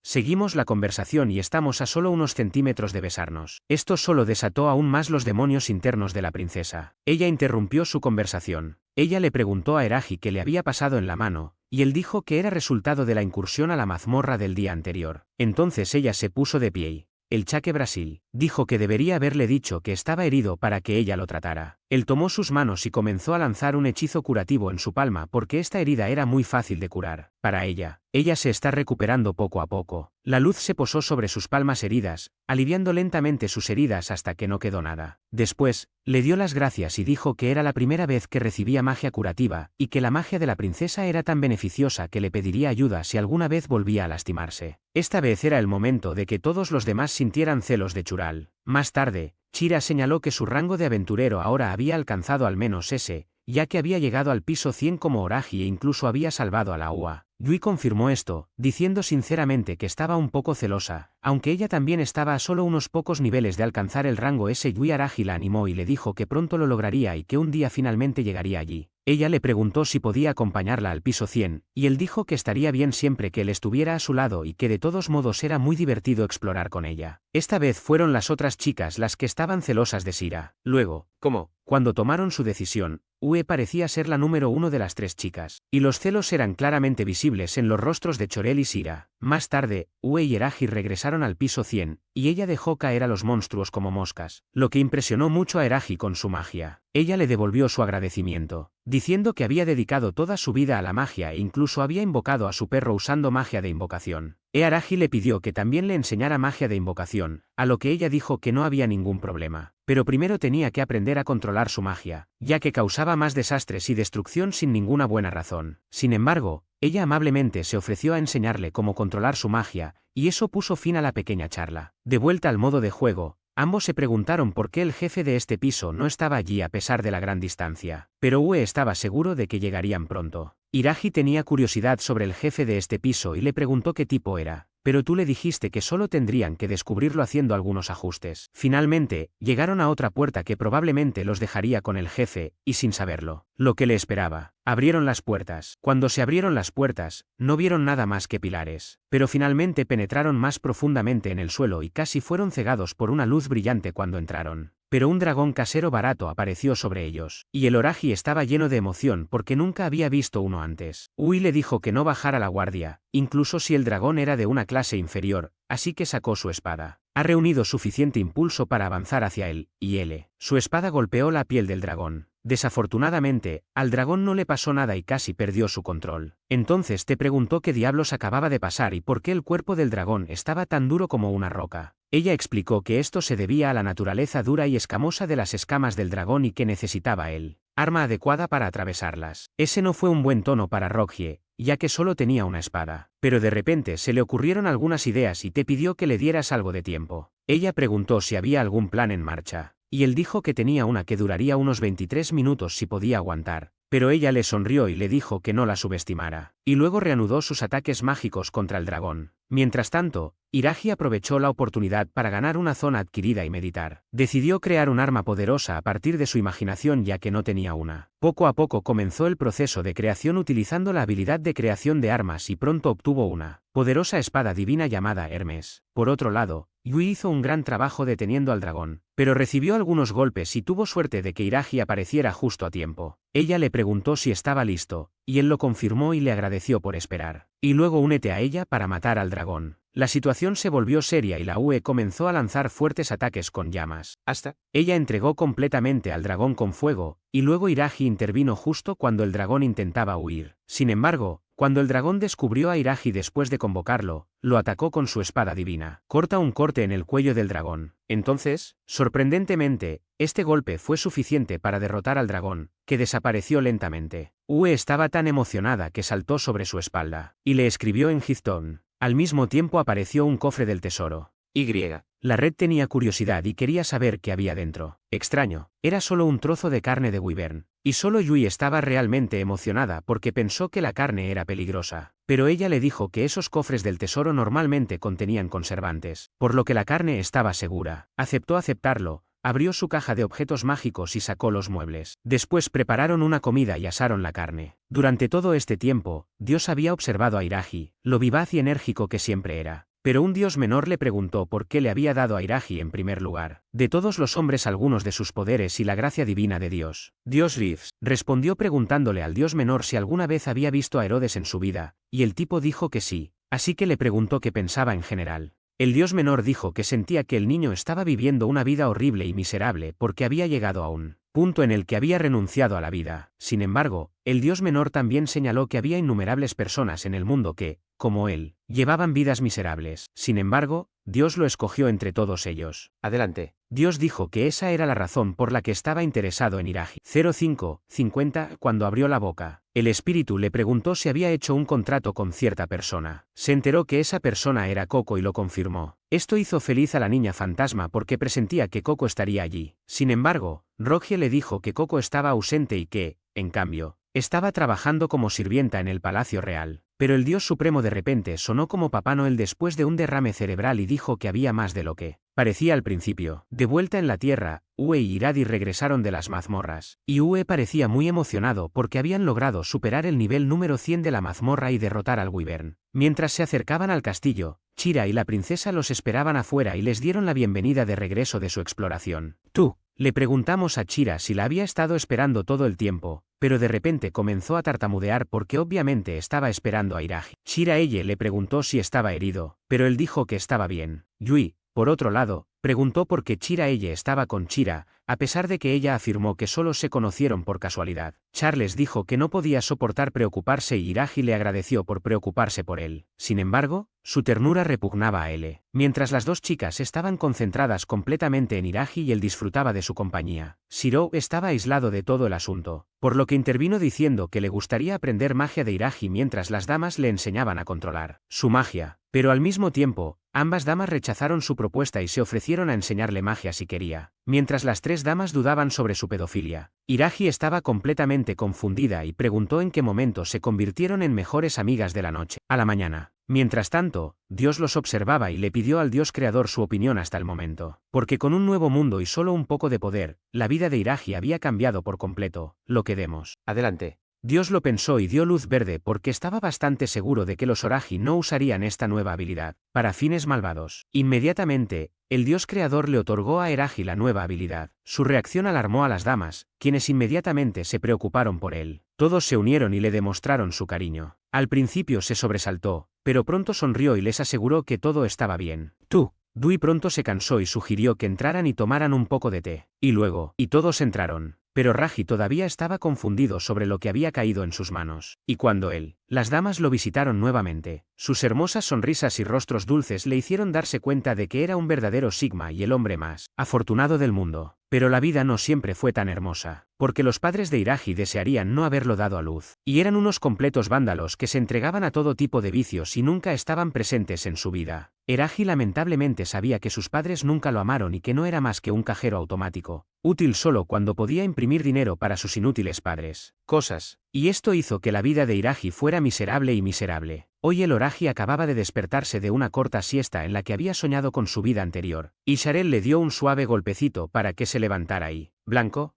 Seguimos la conversación y estamos a solo unos centímetros de besarnos. Esto solo desató aún más los demonios internos de la princesa. Ella interrumpió su conversación. Ella le preguntó a Iraji qué le había pasado en la mano, y él dijo que era resultado de la incursión a la mazmorra del día anterior. Entonces ella se puso de pie y el Chaque Brasil dijo que debería haberle dicho que estaba herido para que ella lo tratara. Él tomó sus manos y comenzó a lanzar un hechizo curativo en su palma porque esta herida era muy fácil de curar. Para ella se está recuperando poco a poco. La luz se posó sobre sus palmas heridas, aliviando lentamente sus heridas hasta que no quedó nada. Después, le dio las gracias y dijo que era la primera vez que recibía magia curativa, y que la magia de la princesa era tan beneficiosa que le pediría ayuda si alguna vez volvía a lastimarse. Esta vez era el momento de que todos los demás sintieran celos de Chural. Más tarde, Chira señaló que su rango de aventurero ahora había alcanzado al menos ese, ya que había llegado al piso 100 como Oraji e incluso había salvado a la UA. Yui confirmó esto, diciendo sinceramente que estaba un poco celosa, aunque ella también estaba a solo unos pocos niveles de alcanzar el rango ese. Yui Araji la animó y le dijo que pronto lo lograría y que un día finalmente llegaría allí. Ella le preguntó si podía acompañarla al piso 100, y él dijo que estaría bien siempre que él estuviera a su lado y que de todos modos era muy divertido explorar con ella. Esta vez fueron las otras chicas las que estaban celosas de Sira. Luego, cuando tomaron su decisión, Ue parecía ser la número uno de las tres chicas, y los celos eran claramente visibles en los rostros de Chorel y Sira. Más tarde, Ue y Eraji regresaron al piso 100, y ella dejó caer a los monstruos como moscas, lo que impresionó mucho a Eraji con su magia. Ella le devolvió su agradecimiento, diciendo que había dedicado toda su vida a la magia e incluso había invocado a su perro usando magia de invocación. Araji le pidió que también le enseñara magia de invocación, a lo que ella dijo que no había ningún problema, pero primero tenía que aprender a controlar su magia, ya que causaba más desastres y destrucción sin ninguna buena razón. Sin embargo, ella amablemente se ofreció a enseñarle cómo controlar su magia, y eso puso fin a la pequeña charla. De vuelta al modo de juego, ambos se preguntaron por qué el jefe de este piso no estaba allí a pesar de la gran distancia, pero Ue estaba seguro de que llegarían pronto. Iraji tenía curiosidad sobre el jefe de este piso y le preguntó qué tipo era, pero tú le dijiste que solo tendrían que descubrirlo haciendo algunos ajustes. Finalmente, llegaron a otra puerta que probablemente los dejaría con el jefe, y sin saberlo, lo que le esperaba. Abrieron las puertas. Cuando se abrieron las puertas, no vieron nada más que pilares, pero finalmente penetraron más profundamente en el suelo y casi fueron cegados por una luz brillante cuando entraron. Pero un dragón casero barato apareció sobre ellos, y el Oraji estaba lleno de emoción porque nunca había visto uno antes. Ui le dijo que no bajara la guardia, incluso si el dragón era de una clase inferior, así que sacó su espada. Ha reunido suficiente impulso para avanzar hacia él, y su espada golpeó la piel del dragón. Desafortunadamente, al dragón no le pasó nada y casi perdió su control. Entonces te preguntó qué diablos acababa de pasar y por qué el cuerpo del dragón estaba tan duro como una roca. Ella explicó que esto se debía a la naturaleza dura y escamosa de las escamas del dragón y que necesitaba el arma adecuada para atravesarlas. Ese no fue un buen tono para Rogjie, ya que solo tenía una espada. Pero de repente se le ocurrieron algunas ideas y te pidió que le dieras algo de tiempo. Ella preguntó si había algún plan en marcha. y él dijo que tenía una que duraría unos 23 minutos si podía aguantar. Pero ella le sonrió y le dijo que no la subestimara, y luego reanudó sus ataques mágicos contra el dragón. Mientras tanto, Iragi aprovechó la oportunidad para ganar una zona adquirida y meditar. Decidió crear un arma poderosa a partir de su imaginación ya que no tenía una. Poco a poco comenzó el proceso de creación utilizando la habilidad de creación de armas y pronto obtuvo una poderosa espada divina llamada Hermes. Por otro lado, Yui hizo un gran trabajo deteniendo al dragón, pero recibió algunos golpes y tuvo suerte de que Iragi apareciera justo a tiempo. Ella le preguntó si estaba listo, y él lo confirmó y le agradeció por esperar. Y luego únete a ella para matar al dragón. La situación se volvió seria y la UE comenzó a lanzar fuertes ataques con llamas. Ella entregó completamente al dragón con fuego, y luego Iragi intervino justo cuando el dragón intentaba huir. Sin embargo, cuando el dragón descubrió a Iragi después de convocarlo, lo atacó con su espada divina. Corta un corte en el cuello del dragón. Entonces, sorprendentemente, este golpe fue suficiente para derrotar al dragón, que desapareció lentamente. UE estaba tan emocionada que saltó sobre su espalda, y le escribió en Heathstone. Al mismo tiempo apareció un cofre del tesoro. La red tenía curiosidad y quería saber qué había dentro. Extraño, era solo un trozo de carne de wyvern, y solo Yui estaba realmente emocionada porque pensó que la carne era peligrosa. Pero ella le dijo que esos cofres del tesoro normalmente contenían conservantes, por lo que la carne estaba segura. Aceptó aceptarlo. Abrió su caja de objetos mágicos y sacó los muebles. Después prepararon una comida y asaron la carne. Durante todo este tiempo, Dios había observado a Iragi, lo vivaz y enérgico que siempre era. Pero un dios menor le preguntó por qué le había dado a Iragi en primer lugar. De todos los hombres algunos de sus poderes y la gracia divina de Dios. Dios Reeves respondió preguntándole al dios menor si alguna vez había visto a Herodes en su vida, y el tipo dijo que sí, así que le preguntó qué pensaba en general. El dios menor dijo que sentía que el niño estaba viviendo una vida horrible y miserable porque había llegado a un punto en el que había renunciado a la vida. Sin embargo, el dios menor también señaló que había innumerables personas en el mundo que, como él, llevaban vidas miserables. Sin embargo, Dios lo escogió entre todos ellos. Dios dijo que esa era la razón por la que estaba interesado en Iragi. 05:50 Cuando abrió la boca, el espíritu le preguntó si había hecho un contrato con cierta persona. Se enteró que esa persona era Coco y lo confirmó. Esto hizo feliz a la niña fantasma porque presentía que Coco estaría allí. Sin embargo, Rogie le dijo que Coco estaba ausente y que, en cambio, estaba trabajando como sirvienta en el Palacio Real. Pero el Dios Supremo de repente sonó como Papá Noel después de un derrame cerebral y dijo que había más de lo que parecía al principio. De vuelta en la Tierra, Ue y Iradi regresaron de las mazmorras, y Ue parecía muy emocionado porque habían logrado superar el nivel número 100 de la mazmorra y derrotar al wyvern. Mientras se acercaban al castillo, Chira y la princesa los esperaban afuera y les dieron la bienvenida de regreso de su exploración. «¿Tú?» Le preguntamos a Chira si la había estado esperando todo el tiempo, pero de repente comenzó a tartamudear porque obviamente estaba esperando a Iragi. Chira ella le preguntó si estaba herido, pero él dijo que estaba bien. Yui, por otro lado, preguntó por qué Chira ella estaba con Chira, a pesar de que ella afirmó que solo se conocieron por casualidad. Charles dijo que no podía soportar preocuparse y Iragi le agradeció por preocuparse por él. Sin embargo, su ternura repugnaba a él. Mientras las dos chicas estaban concentradas completamente en Iragi y él disfrutaba de su compañía, Shiro estaba aislado de todo el asunto, por lo que intervino diciendo que le gustaría aprender magia de Iragi mientras las damas le enseñaban a controlar su magia. Pero al mismo tiempo, ambas damas rechazaron su propuesta y se ofrecieron a enseñarle magia si quería. Mientras las tres damas dudaban sobre su pedofilia, Iragi estaba completamente confundida y preguntó en qué momento se convirtieron en mejores amigas de la noche a la mañana. Mientras tanto, Dios los observaba y le pidió al Dios creador su opinión hasta el momento. Porque con un nuevo mundo y solo un poco de poder, la vida de Iragi había cambiado por completo. Lo que demos. Dios lo pensó y dio luz verde porque estaba bastante seguro de que los Oragi no usarían esta nueva habilidad para fines malvados. Inmediatamente, el Dios creador le otorgó a Iragi la nueva habilidad. Su reacción alarmó a las damas, quienes inmediatamente se preocuparon por él. Todos se unieron y le demostraron su cariño. Al principio se sobresaltó, pero pronto sonrió y les aseguró que todo estaba bien. Dui pronto se cansó y sugirió que entraran y tomaran un poco de té. Y luego, todos entraron. Pero Raji todavía estaba confundido sobre lo que había caído en sus manos. Y cuando las damas lo visitaron nuevamente, sus hermosas sonrisas y rostros dulces le hicieron darse cuenta de que era un verdadero Sigma y el hombre más afortunado del mundo. Pero la vida no siempre fue tan hermosa, porque los padres de Iragi desearían no haberlo dado a luz, y eran unos completos vándalos que se entregaban a todo tipo de vicios y nunca estaban presentes en su vida. Iragi lamentablemente sabía que sus padres nunca lo amaron y que no era más que un cajero automático, útil solo cuando podía imprimir dinero para sus inútiles padres. Y esto hizo que la vida de Iragi fuera miserable y miserable. Hoy el Oragi acababa de despertarse de una corta siesta en la que había soñado con su vida anterior, y Sharel le dio un suave golpecito para que se levantara y, blanco,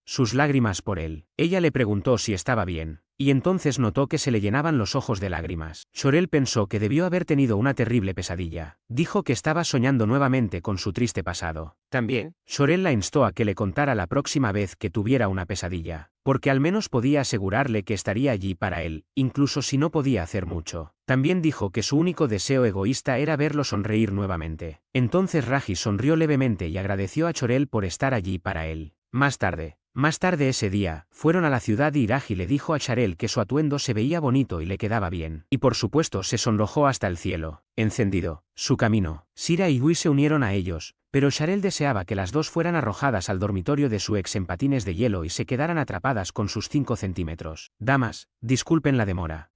sus lágrimas por él. Ella le preguntó si estaba bien, y entonces notó que se le llenaban los ojos de lágrimas. Shorel pensó que debió haber tenido una terrible pesadilla. Dijo que estaba soñando nuevamente con su triste pasado. También, Shorel la instó a que le contara la próxima vez que tuviera una pesadilla, porque al menos podía asegurarle que estaría allí para él, incluso si no podía hacer mucho. También dijo que su único deseo egoísta era verlo sonreír nuevamente. Entonces Raji sonrió levemente y agradeció a Shorel por estar allí para él. Más tarde ese día, fueron a la ciudad y Iragi le dijo a Sharel que su atuendo se veía bonito y le quedaba bien. Y por supuesto se sonrojó hasta el cielo, encendido, su camino. Sira y Gui se unieron a ellos, pero Sharel deseaba que las dos fueran arrojadas al dormitorio de su ex en patines de hielo y se quedaran atrapadas con sus 5 centímetros. Damas, disculpen la demora.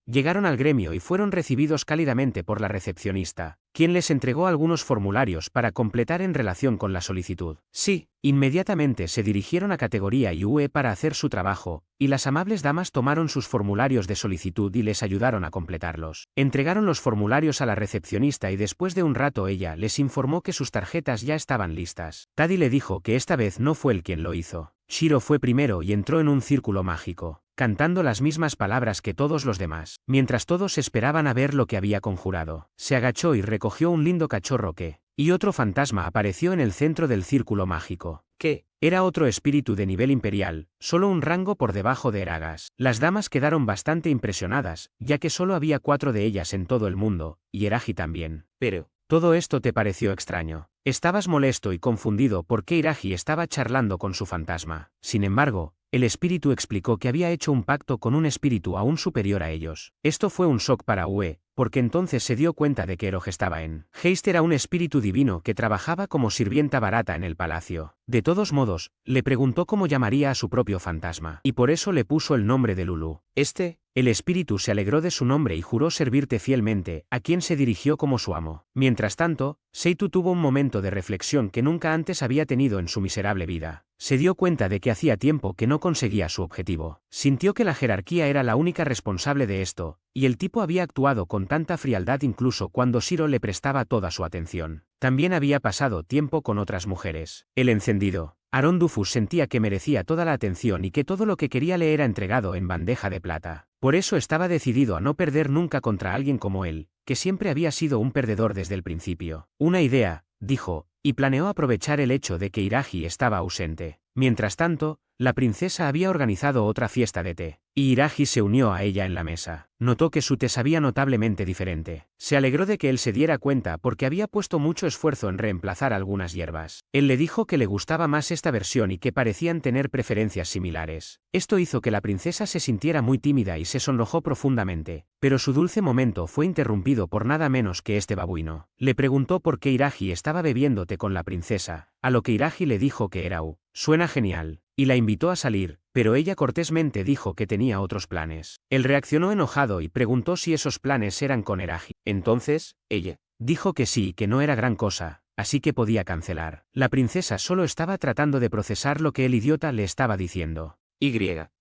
Llegaron al gremio y fueron recibidos cálidamente por la recepcionista, quien les entregó algunos formularios para completar en relación con la solicitud. Sí, inmediatamente se dirigieron a categoría y UE para hacer su trabajo, y las amables damas tomaron sus formularios de solicitud y les ayudaron a completarlos. Entregaron los formularios a la recepcionista y después de un rato ella les informó que sus tarjetas ya estaban listas. Taddy le dijo que esta vez no fue él quien lo hizo. Shiro fue primero y entró en un círculo mágico, cantando las mismas palabras que todos los demás, mientras todos esperaban a ver lo que había conjurado. Se agachó y recogió un lindo cachorro y otro fantasma apareció en el centro del círculo mágico, que era otro espíritu de nivel imperial, solo un rango por debajo de Eragas. Las damas quedaron bastante impresionadas, ya que solo había 4 de ellas en todo el mundo, y Eragi también. Pero, ¿todo esto te pareció extraño? Estabas molesto y confundido porque Iragi estaba charlando con su fantasma. Sin embargo, el espíritu explicó que había hecho un pacto con un espíritu aún superior a ellos. Esto fue un shock para Ue, porque entonces se dio cuenta de que Erog estaba en Heist era un espíritu divino que trabajaba como sirvienta barata en el palacio. De todos modos, le preguntó cómo llamaría a su propio fantasma, y por eso le puso el nombre de Lulu. El espíritu se alegró de su nombre y juró servirte fielmente, a quien se dirigió como su amo. Mientras tanto, Seitu tuvo un momento de reflexión que nunca antes había tenido en su miserable vida. Se dio cuenta de que hacía tiempo que no conseguía su objetivo. Sintió que la jerarquía era la única responsable de esto, y el tipo había actuado con tanta frialdad incluso cuando Shiro le prestaba toda su atención. También había pasado tiempo con otras mujeres. El encendido Aaron Dufus sentía que merecía toda la atención y que todo lo que quería le era entregado en bandeja de plata. Por eso estaba decidido a no perder nunca contra alguien como él, que siempre había sido un perdedor desde el principio. Una idea, dijo, y planeó aprovechar el hecho de que Iragi estaba ausente. Mientras tanto, la princesa había organizado otra fiesta de té, y Iragi se unió a ella en la mesa. Notó que su té sabía notablemente diferente. Se alegró de que él se diera cuenta porque había puesto mucho esfuerzo en reemplazar algunas hierbas. Él le dijo que le gustaba más esta versión y que parecían tener preferencias similares. Esto hizo que la princesa se sintiera muy tímida y se sonrojó profundamente, pero su dulce momento fue interrumpido por nada menos que este babuino. Le preguntó por qué Iragi estaba bebiendo té con la princesa, a lo que Iragi le dijo que era suena genial, y la invitó a salir, pero ella cortésmente dijo que tenía otros planes. Él reaccionó enojado y preguntó si esos planes eran con Iragi. Entonces, ella dijo que sí y que no era gran cosa, así que podía cancelar. La princesa solo estaba tratando de procesar lo que el idiota le estaba diciendo.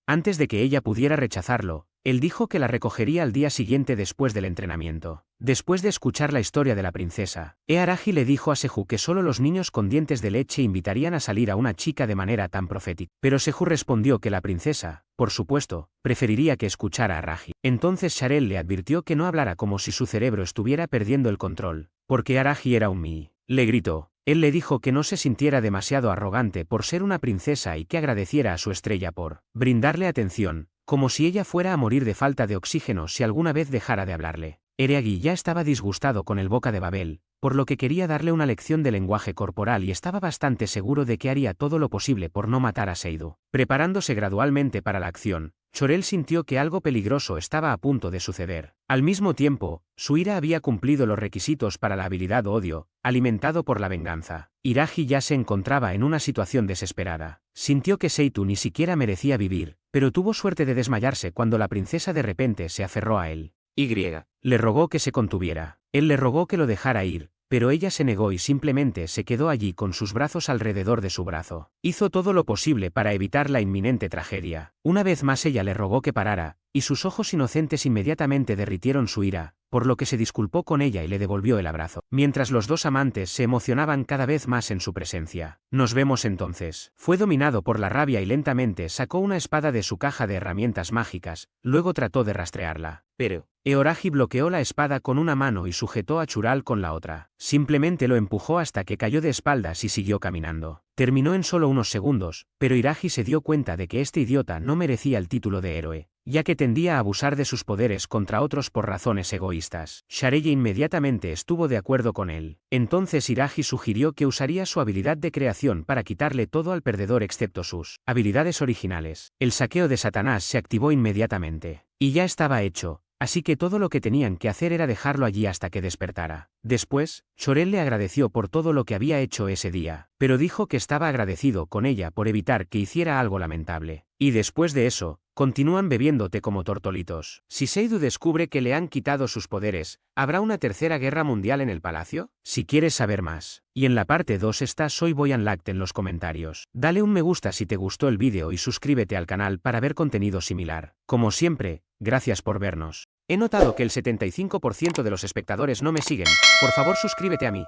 Antes de que ella pudiera rechazarlo, él dijo que la recogería al día siguiente después del entrenamiento. Después de escuchar la historia de la princesa, Earagi le dijo a Seju que solo los niños con dientes de leche invitarían a salir a una chica de manera tan profética. Pero Seju respondió que la princesa, por supuesto, preferiría que escuchara a Aragi. Entonces Sharel le advirtió que no hablara como si su cerebro estuviera perdiendo el control, porque Aragi era un mi. Le gritó. Él le dijo que no se sintiera demasiado arrogante por ser una princesa y que agradeciera a su estrella por brindarle atención, como si ella fuera a morir de falta de oxígeno si alguna vez dejara de hablarle. Ereagi ya estaba disgustado con el Boca de Babel, por lo que quería darle una lección de lenguaje corporal y estaba bastante seguro de que haría todo lo posible por no matar a Seidu. Preparándose gradualmente para la acción, Chorel sintió que algo peligroso estaba a punto de suceder. Al mismo tiempo, su ira había cumplido los requisitos para la habilidad odio, alimentado por la venganza, Iraji ya se encontraba en una situación desesperada. Sintió que Seitu ni siquiera merecía vivir, pero tuvo suerte de desmayarse cuando la princesa de repente se aferró a él. Le rogó que se contuviera. Él le rogó que lo dejara ir, pero ella se negó y simplemente se quedó allí con sus brazos alrededor de su brazo. Hizo todo lo posible para evitar la inminente tragedia. Una vez más ella le rogó que parara, y sus ojos inocentes inmediatamente derritieron su ira, por lo que se disculpó con ella y le devolvió el abrazo, mientras los dos amantes se emocionaban cada vez más en su presencia. Nos vemos entonces. Fue dominado por la rabia y lentamente sacó una espada de su caja de herramientas mágicas, luego trató de rastrearla. Pero Eoraji bloqueó la espada con una mano y sujetó a Chural con la otra. Simplemente lo empujó hasta que cayó de espaldas y siguió caminando. Terminó en solo unos segundos, pero Iraji se dio cuenta de que este idiota no merecía el título de héroe, ya que tendía a abusar de sus poderes contra otros por razones egoístas. Shareye inmediatamente estuvo de acuerdo con él. Entonces Iraji sugirió que usaría su habilidad de creación para quitarle todo al perdedor excepto sus habilidades originales. El saqueo de Satanás se activó inmediatamente. Y ya estaba hecho. Así que todo lo que tenían que hacer era dejarlo allí hasta que despertara. Después, Chorel le agradeció por todo lo que había hecho ese día, pero dijo que estaba agradecido con ella por evitar que hiciera algo lamentable. Y después de eso, continúan bebiendo té como tortolitos. Si Seidu descubre que le han quitado sus poderes, ¿habrá una tercera guerra mundial en el palacio? Si quieres saber más. Y en la parte 2 está Soy Boyan Lact en los comentarios. Dale un me gusta si te gustó el vídeo y suscríbete al canal para ver contenido similar. Como siempre, gracias por vernos. He notado que el 75% de los espectadores no me siguen, por favor suscríbete a mí.